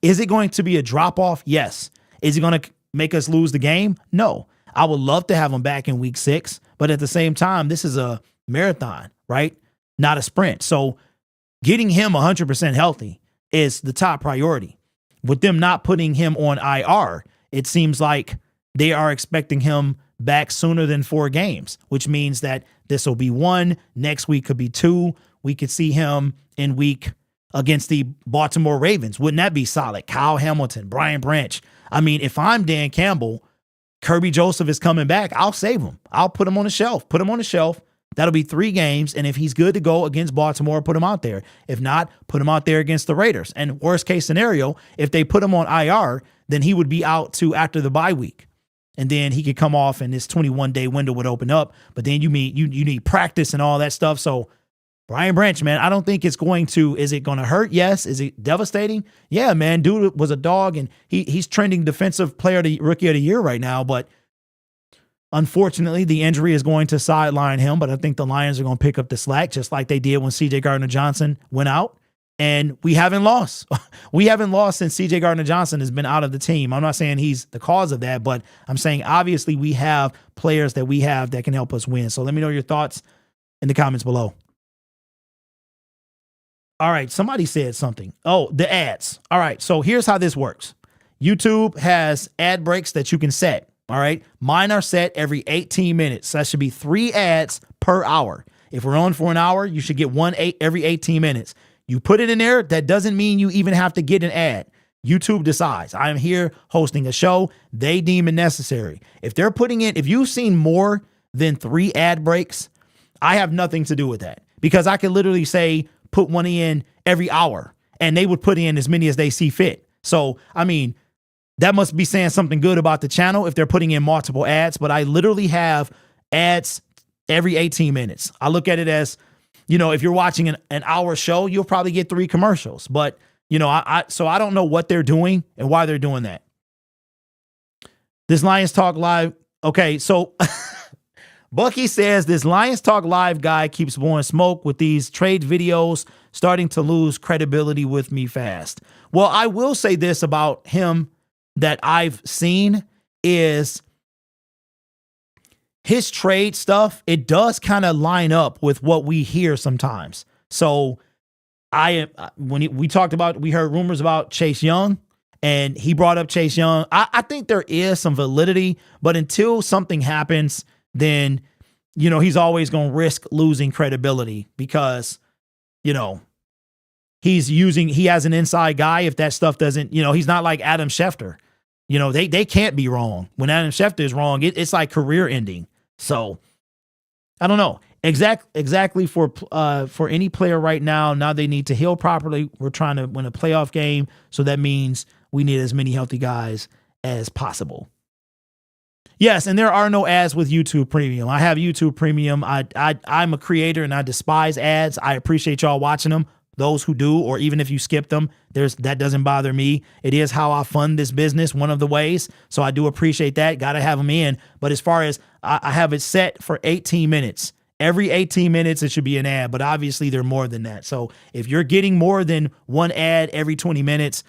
is it going to be a drop-off? Yes. Is it going to make us lose the game? No. I would love to have him back in week 6, but at the same time, this is a marathon, right? Not a sprint. So getting him 100% healthy is the top priority. With them not putting him on IR, it seems like they are expecting him back sooner than 4 games, which means that this will be 1. Next week could be 2. We could see him in week against the Baltimore Ravens. Wouldn't that be solid? Kyle Hamilton, Brian Branch. I mean, if I'm Dan Campbell, Kirby Joseph is coming back, I'll save him. I'll put him on the shelf. Put him on the shelf. That'll be 3 games. And if he's good to go against Baltimore, put him out there. If not, put him out there against the Raiders. And worst case scenario, if they put him on IR, then he would be out to after the bye week. And then he could come off and this 21-day window would open up. But then you need practice and all that stuff. So Brian Branch, man, I don't think it's going to, is it going to hurt? Yes. Is it devastating? Yeah, man, dude was a dog, and he's trending defensive player to rookie of the year right now. But unfortunately, the injury is going to sideline him. But I think the Lions are going to pick up the slack, just like they did when C.J. Gardner-Johnson went out. And we haven't lost. We haven't lost since C.J. Gardner-Johnson has been out of the team. I'm not saying he's the cause of that, but I'm saying obviously we have players that we have that can help us win. So let me know your thoughts in the comments below. All right, somebody said something. Oh, the ads. All right, so here's how this works. YouTube has ad breaks that you can set. All right, mine are set every 18 minutes. So that should be 3 ads per hour. If we're on for an hour, you should get 1 every 18 minutes. You put it in there, that doesn't mean you even have to get an ad. YouTube decides. I am here hosting a show. They deem it necessary. If they're putting in, if you've seen more than 3 ad breaks, I have nothing to do with that, because I could literally say, put 1 in every hour, and they would put in as many as they see fit. So, I mean, that must be saying something good about the channel if they're putting in multiple ads, but I literally have ads every 18 minutes. I look at it as, if you're watching an hour show, you'll probably get 3 commercials. But, so I don't know what they're doing and why they're doing that. This Lions Talk Live. Okay, so Bucky says this Lions Talk Live guy keeps blowing smoke with these trade videos, starting to lose credibility with me fast. Well, I will say this about him that I've seen is his trade stuff, it does kind of line up with what we hear sometimes. So we heard rumors about Chase Young, And he brought up Chase Young. I think there is some validity, but until something happens, then, he's always going to risk losing credibility because, he has an inside guy. If that stuff doesn't, he's not like Adam Schefter. They can't be wrong. When Adam Schefter is wrong, it's like career ending. So I don't know. Exactly for any player right now. Now they need to heal properly. We're trying to win a playoff game, so that means we need as many healthy guys as possible. Yes, and there are no ads with YouTube Premium. I have YouTube Premium. I'm a creator and I despise ads. I appreciate y'all watching them. Those who do, or even if you skip them, that doesn't bother me. It is how I fund this business, one of the ways. So I do appreciate that. Got to have them in. But as far as I have it set for 18 minutes. Every 18 minutes, it should be an ad, but obviously they're more than that. So if you're getting more than one ad every 20 minutes,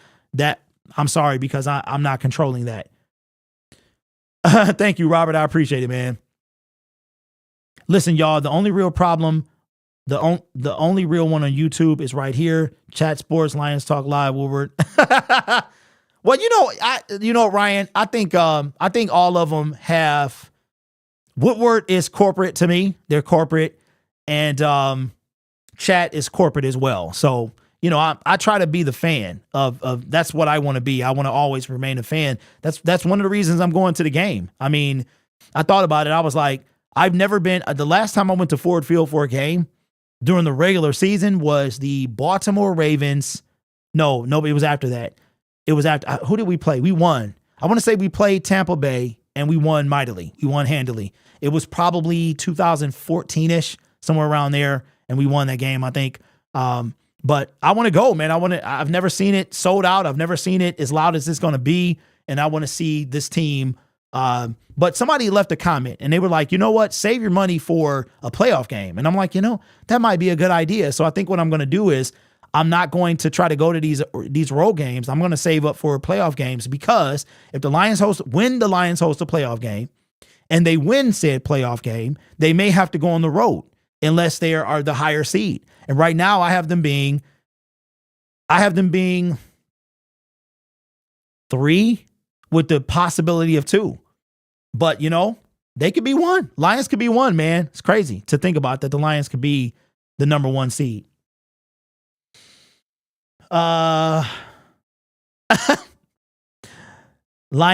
I'm sorry, because I'm not controlling that. Thank you, Robert. I appreciate it, man. Listen, y'all, the only real problem, the only real one on YouTube is right here. Chat Sports, Lions Talk Live, Woodward. Well, Ryan, I think all of them have. Woodward is corporate to me. They're corporate, and Chat is corporate as well. So, I try to be the fan of that's what I want to be. I want to always remain a fan. That's one of the reasons I'm going to the game. I mean, I thought about it. I was like, I've never been. The last time I went to Ford Field for a game during the regular season was the Baltimore Ravens. No, it was after that. It was after. Who did we play? We won. I want to say we played Tampa Bay. And we won mightily. We won handily. It was probably 2014-ish, somewhere around there, and we won that game, I think. But I want to go, man. I've never seen it sold out. I've never seen it as loud as it's going to be, and I want to see this team. But somebody left a comment, and they were like, you know what? Save your money for a playoff game. And I'm like, that might be a good idea. So I think what I'm going to do is I'm not going to try to go to these road games. I'm going to save up for playoff games, because if the Lions host a playoff game and they win said playoff game, they may have to go on the road unless they are the higher seed. And right now I have them being 3 with the possibility of 2. But, they could be 1. Lions could be 1, man. It's crazy to think about that the Lions could be the number 1 seed. Lion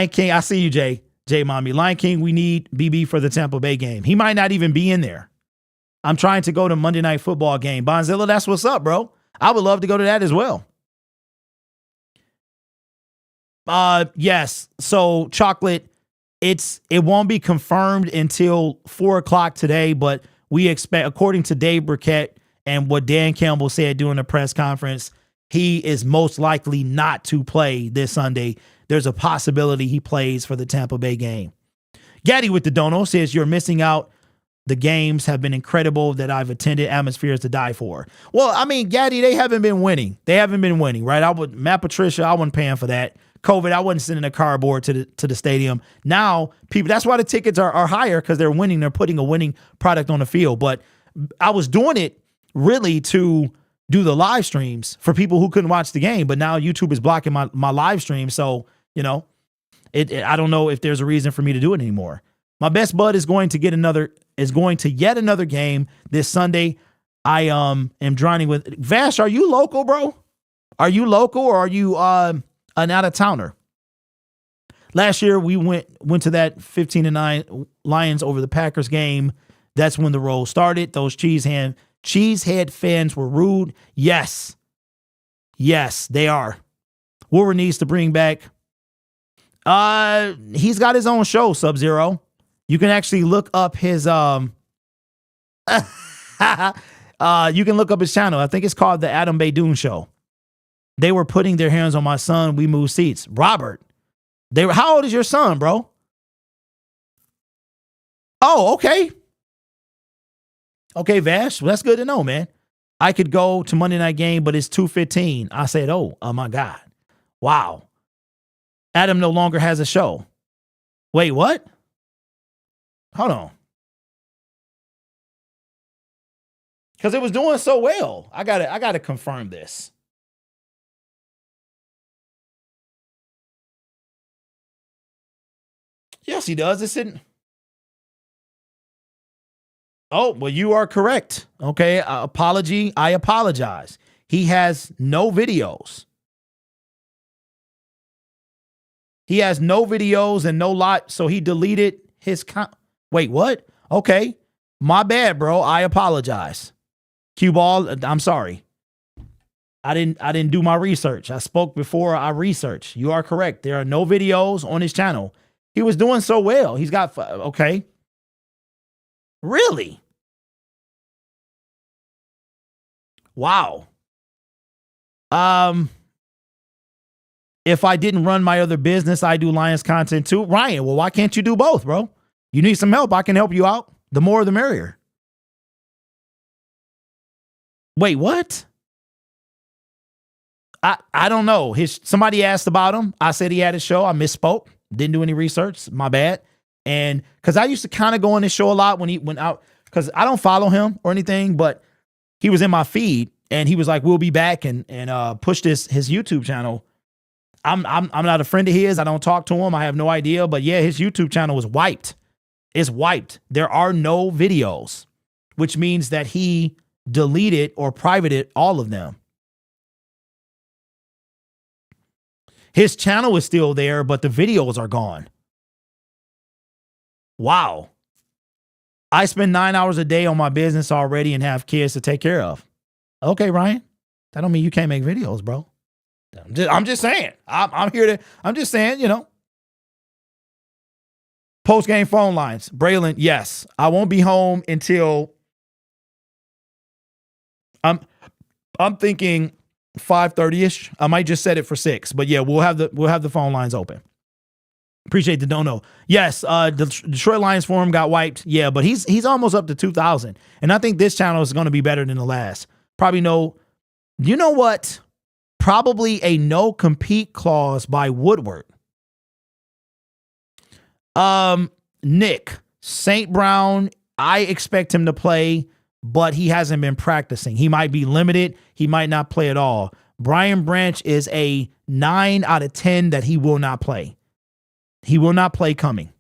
King, I see you, J Mommy. Lion King, we need BB for the Tampa Bay game. He might not even be in there. I'm trying to go to Monday Night Football game. Bonzilla, that's what's up, bro. I would love to go to that as well. Yes. So Chocolate, it won't be confirmed until 4:00 today, but we expect, according to Dave Burkett and what Dan Campbell said during the press conference, he is most likely not to play this Sunday. There's a possibility he plays for the Tampa Bay game. Gaddy with the dono says, you're missing out. The games have been incredible that I've attended. Atmospheres to die for. Well, I mean, Gaddy, they haven't been winning. Right? Matt Patricia, I wasn't paying for that. COVID, I wasn't sending a cardboard to the stadium. Now, people, that's why the tickets are higher, because they're winning. They're putting a winning product on the field. But I was doing it really to do the live streams for people who couldn't watch the game. But now YouTube is blocking my live stream. So, I don't know if there's a reason for me to do it anymore. My best bud is going to yet another game this Sunday. I am driving with Vash. Are you local, bro? Are you local, or are you an out of towner? Last year we went to that 15-9 Lions over the Packers game. That's when the roll started. Those cheesehead fans were rude. Yes, they are. Woodward needs to bring back. He's got his own show, Sub-Zero. You can actually look up his you can look up his channel. I think it's called the Adam Baydoun Show. They were putting their hands on my son. We moved seats. Robert, how old is your son, bro? Oh, okay. Okay, Vash. Well, that's good to know, man. I could go to Monday night game, but it's 2:15. I said, oh my God. Wow. Adam no longer has a show. Wait, what? Hold on. Because it was doing so well. I gotta confirm this. Yes, he does. It's in. Oh, well, you are correct. Okay. Apology. I apologize. He has no videos. He has no videos and no lot. So he deleted his Wait, what? Okay. My bad, bro. I apologize. Cue ball. I'm sorry. I didn't do my research. I spoke before I researched. You are correct. There are no videos on his channel. He was doing so well. He's got, okay. Really? Wow. If I didn't run my other business, I do Lions content too. Ryan, well, why can't you do both, bro? You need some help. I can help you out. The more the merrier. Wait, what? I don't know. Somebody asked about him. I said he had a show. I misspoke. Didn't do any research. My bad. And because I used to kind of go on his show a lot when he went out, because I don't follow him or anything, but he was in my feed and he was like, "We'll be back," and pushed his YouTube channel. I'm not a friend of his. I don't talk to him. I have no idea. But yeah, his YouTube channel was wiped. It's wiped. There are no videos, which means that he deleted or privated all of them. His channel is still there, but the videos are gone. Wow. I spend 9 hours a day on my business already and have kids to take care of. Okay, Ryan. That don't mean you can't make videos, bro. I'm just saying. I'm just saying, you know. Post-game phone lines. Braylon, yes. I won't be home until I'm thinking 5:30ish. I might just set it for 6. But yeah, we'll have the phone lines open. Appreciate the dono. Yes, the Detroit Lions forum got wiped. Yeah, but he's almost up to 2,000. And I think this channel is going to be better than the last. Probably you know what? Probably a no compete clause by Woodward. Nick, St. Brown, I expect him to play, but he hasn't been practicing. He might be limited. He might not play at all. Brian Branch is a 9 out of 10 that he will not play. He will not play coming.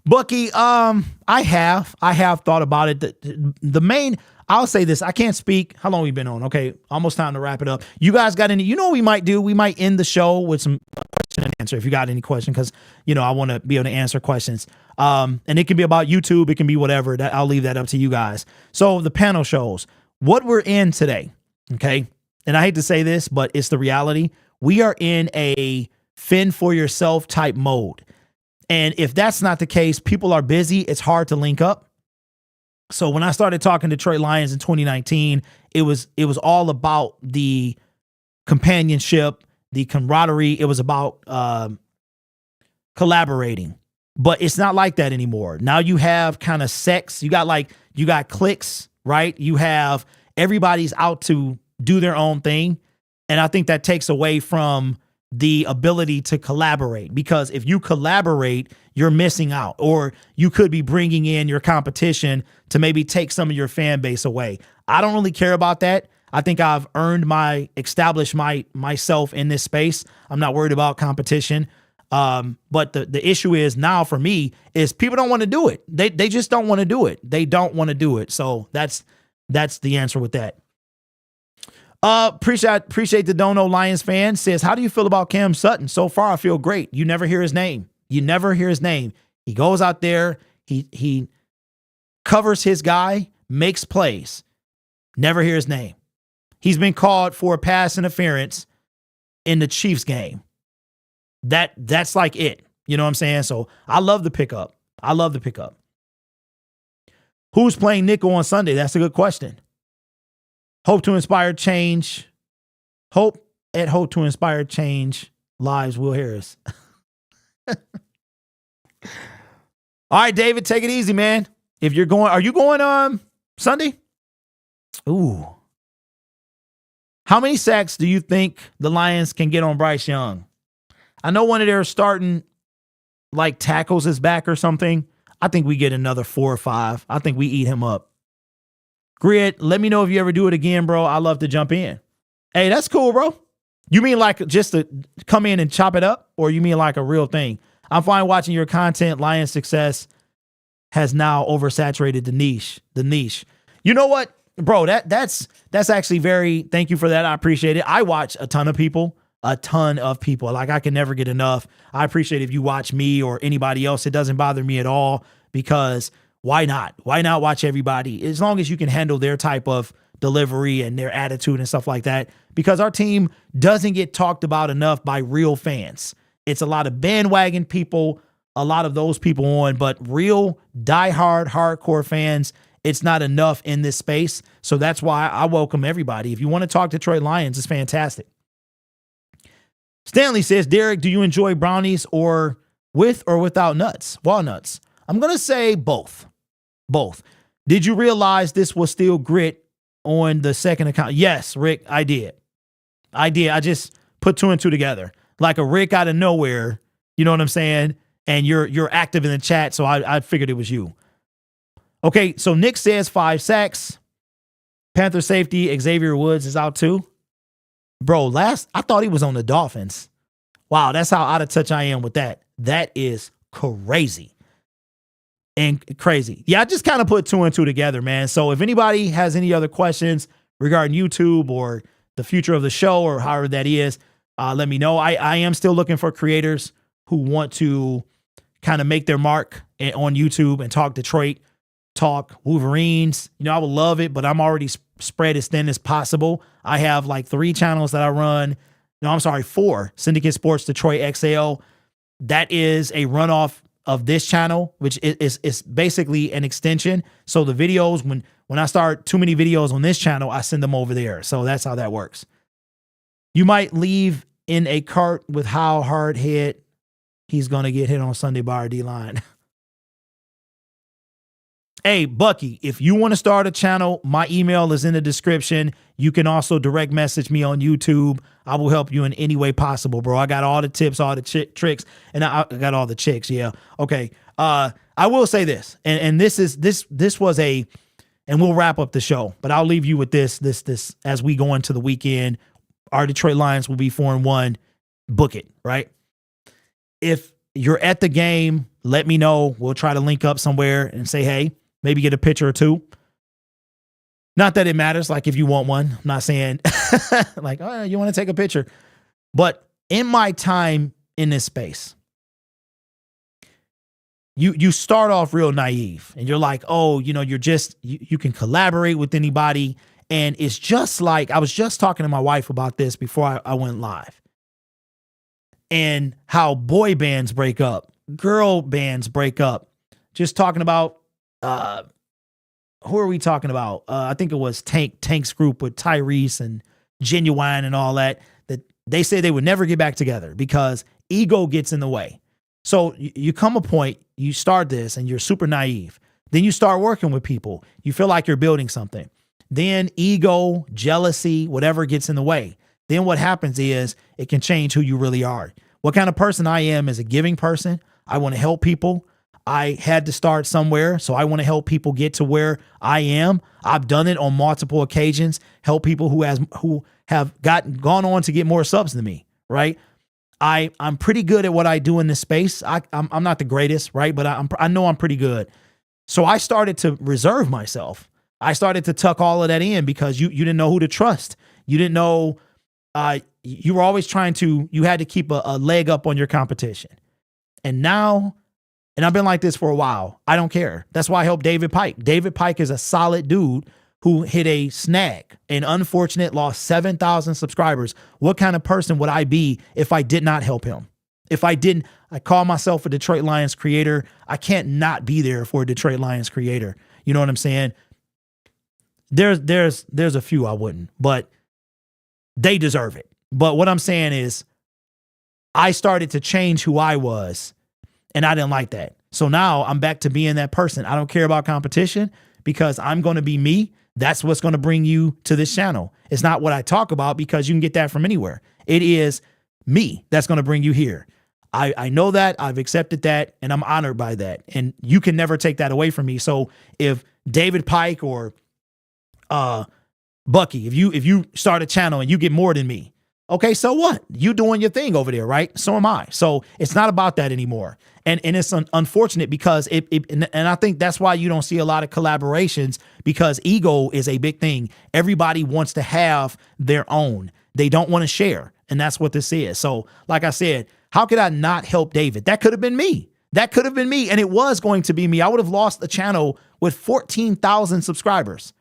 Bucky, I have thought about it. The main, I'll say this. I can't speak. How long we been on? Okay, almost time to wrap it up. You guys got any? You know what we might do? We might end the show with some question and answer. If you got any question, because I want to be able to answer questions. And it can be about YouTube. It can be whatever. That I'll leave that up to you guys. So the panel shows what we're in today. Okay, and I hate to say this, but it's the reality. We are in a fend for yourself type mode. And if that's not the case, people are busy. It's hard to link up. So when I started talking to Detroit Lions in 2019, it was all about the companionship, the camaraderie. It was about collaborating. But it's not like that anymore. Now you have kind of sex. You got cliques, right? You have everybody's out to do their own thing. And I think that takes away from the ability to collaborate, because if you collaborate, you're missing out, or you could be bringing in your competition to maybe take some of your fan base away. I don't really care about that. I think I've established myself in this space. I'm not worried about competition. But the issue is now for me is people don't want to do it. They just don't want to do it. They don't want to do it. So that's the answer with that. Appreciate the Dono Lions fan says, how do you feel about Cam Sutton? So far, I feel great. You never hear his name. You never hear his name. He goes out there. He covers his guy, makes plays. Never hear his name. He's been called for a pass interference in the Chiefs game. That's like it. You know what I'm saying? So I love the pickup. Who's playing nickel on Sunday? That's a good question. Hope to inspire change. Hope to inspire change lives. Will Harris. All right, David, take it easy, man. If you're going, are you going Sunday? Ooh. How many sacks do you think the Lions can get on Bryce Young? I know one of their starting like tackles is back or something. I think we get another 4 or 5. I think we eat him up. Grid, let me know if you ever do it again, bro. I love to jump in. Hey, that's cool, bro. You mean like just to come in and chop it up, or you mean like a real thing? I'm fine watching your content. Lions success has now oversaturated the niche. The niche. You know what, bro? That's actually very. Thank you for that. I appreciate it. I watch a ton of people. Like, I can never get enough. I appreciate if you watch me or anybody else. It doesn't bother me at all, because why not? Why not watch everybody? As long as you can handle their type of delivery and their attitude and stuff like that, because our team doesn't get talked about enough by real fans. It's a lot of bandwagon people, a lot of those people on, but real diehard, hardcore fans, it's not enough in this space. So that's why I welcome everybody. If you want to talk Detroit Lions, it's fantastic. Stanley says, Derek, do you enjoy brownies or with or without nuts, walnuts? I'm going to say both. Both. Did you realize this was still grit on the second account? Yes, Rick, I did. I just put two and two together. Like a Rick out of nowhere, you know what I'm saying? And you're active in the chat, so I figured it was you. Okay, so Nick says 5 sacks. Panther safety Xavier Woods is out too. Bro, I thought he was on the Dolphins. Wow, that's how out of touch I am with that. That is crazy. And crazy. Yeah, I just kind of put two and two together, man. So if anybody has any other questions regarding YouTube or the future of the show or however that is, let me know. I am still looking for creators who want to kind of make their mark on YouTube and talk Detroit, talk Wolverines. You know, I would love it, but I'm already spread as thin as possible. I have like 3 channels that I run. No, I'm sorry, 4. Syndicate Sports Detroit XL. That is a runoff of this channel, which is basically an extension. So the videos, when I start too many videos on this channel, I send them over there. So that's how that works. You might leave in a cart with how hard hit he's going to get hit on Sunday by our D-line. Hey, Bucky, if you want to start a channel, my email is in the description. You can also direct message me on YouTube. I will help you in any way possible, bro. I got all the tips, all the tricks, and I got all the chicks. Yeah. Okay. I will say this, and this was and we'll wrap up the show, but I'll leave you with this as we go into the weekend. Our Detroit Lions will be 4-1. Book it, right? If you're at the game, let me know. We'll try to link up somewhere and say, hey, maybe get a picture or two. Not that it matters, like if you want one. I'm not saying like, oh, you want to take a picture. But in my time in this space, you start off real naive and you're like, oh, you know, you can collaborate with anybody. And it's just like, I was just talking to my wife about this before I went live. And how boy bands break up, girl bands break up. Just talking about, who are we talking about? I think it was Tank's group with Tyrese and Genuine and all that they say they would never get back together because ego gets in the way. So you come a point, you start this and you're super naive. Then you start working with people. You feel like you're building something. Then ego, jealousy, whatever gets in the way. Then what happens is it can change who you really are. What kind of person I am is a giving person. I want to help people. I had to start somewhere, so I want to help people get to where I am. I've done it on multiple occasions, help people who have gone on to get more subs than me, right? I'm pretty good at what I do in this space. I'm not the greatest, right? But I know I'm pretty good. So I started to reserve myself. I started to tuck all of that in because you didn't know who to trust. You didn't know, you were always you had to keep a leg up on your competition. And now, and I've been like this for a while, I don't care. That's why I help David Pike. David Pike is a solid dude who hit a snag, an unfortunate, lost 7,000 subscribers. What kind of person would I be if I did not help him? If I didn't, I call myself a Detroit Lions creator. I can't not be there for a Detroit Lions creator. You know what I'm saying? There's a few I wouldn't, but they deserve it. But what I'm saying is I started to change who I was and I didn't like that. So now I'm back to being that person. I don't care about competition because I'm going to be me. That's what's going to bring you to this channel. It's not what I talk about because you can get that from anywhere. It is me that's going to bring you here. I know that. I've accepted that and I'm honored by that. And you can never take that away from me. So if David Pike or Bucky, if you start a channel and you get more than me, Okay, so what? You doing your thing over there, right? So am I. So it's not about that anymore. And it's unfortunate because and I think that's why you don't see a lot of collaborations, because ego is a big thing. Everybody wants to have their own. They don't want to share. And that's what this is. So like I said, how could I not help David? That could have been me. That could have been me. And it was going to be me. I would have lost a channel with 14,000 subscribers.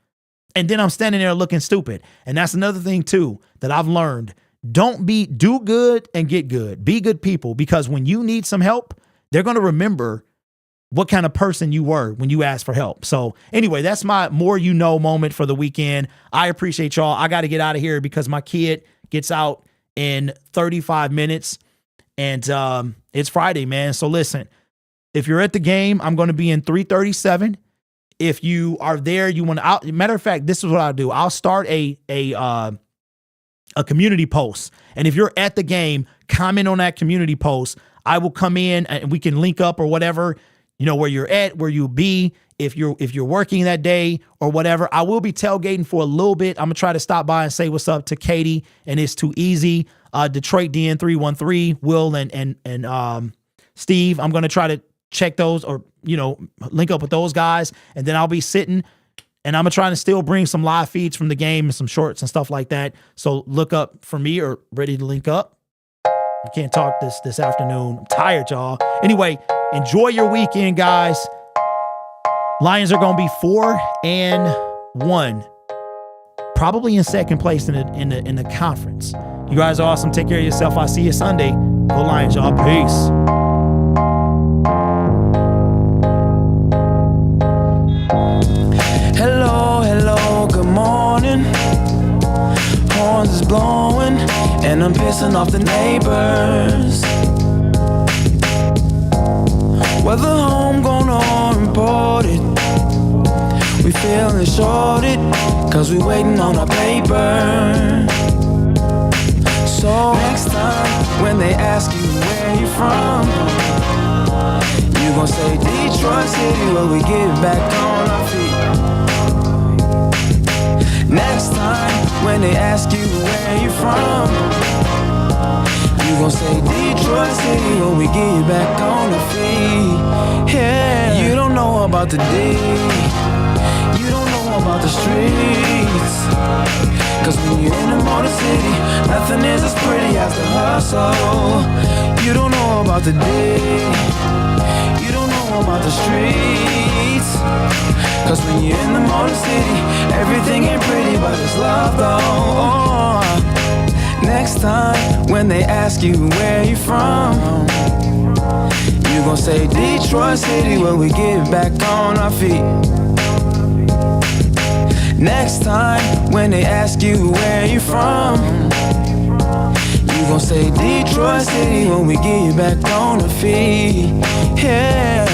And then I'm standing there looking stupid. And that's another thing too that I've learned. Do good and get good. Be good people, because when you need some help, they're going to remember what kind of person you were when you asked for help. So anyway, that's my more you know moment for the weekend. I appreciate y'all. I got to get out of here because my kid gets out in 35 minutes and it's Friday, man. So listen, if you're at the game, I'm going to be in 337. If you are there, you want to, matter of fact, this is what I'll do. I'll start a community post. And if you're at the game, comment on that community post. I will come in and we can link up or whatever, you know, where you're at, where you'll be. If you're working that day or whatever, I will be tailgating for a little bit. I'm gonna try to stop by and say what's up to Katie and It's Too Easy, Detroit DN 313, Will and Steve. I'm gonna try to check those or, you know, link up with those guys. And then I'll be sitting and I'm trying to still bring some live feeds from the game and some shorts and stuff like that. So look up for me or ready to link up. I can't talk this afternoon. I'm tired, y'all. Anyway, enjoy your weekend, guys. Lions are going to be 4-1, probably in second place in the conference. You guys are awesome. Take care of yourself. I'll see you Sunday. Go Lions, y'all. Peace. Hello, good morning. Horns is blowing and I'm pissing off the neighbors. Whether homegrown or imported, we feeling shorted, cause we waiting on our paper. So next time when they ask you where you from, you gon' say Detroit City, where we get back on our feet. Next time when they ask you where you from, you gon' say Detroit City, when we get back on our feet. Yeah, you don't know about the D, you don't know about the streets, cause when you're in the motor city, nothing is as pretty as the hustle. You don't know about the D, you don't know about the streets, cause when you're in the motor city, everything ain't pretty but it's love though. Next time when they ask you where you from, you gon' say Detroit City, where we get back on our feet. Next time when they ask you where you from, you gon' say Detroit City, when we get back on our feet. Yeah.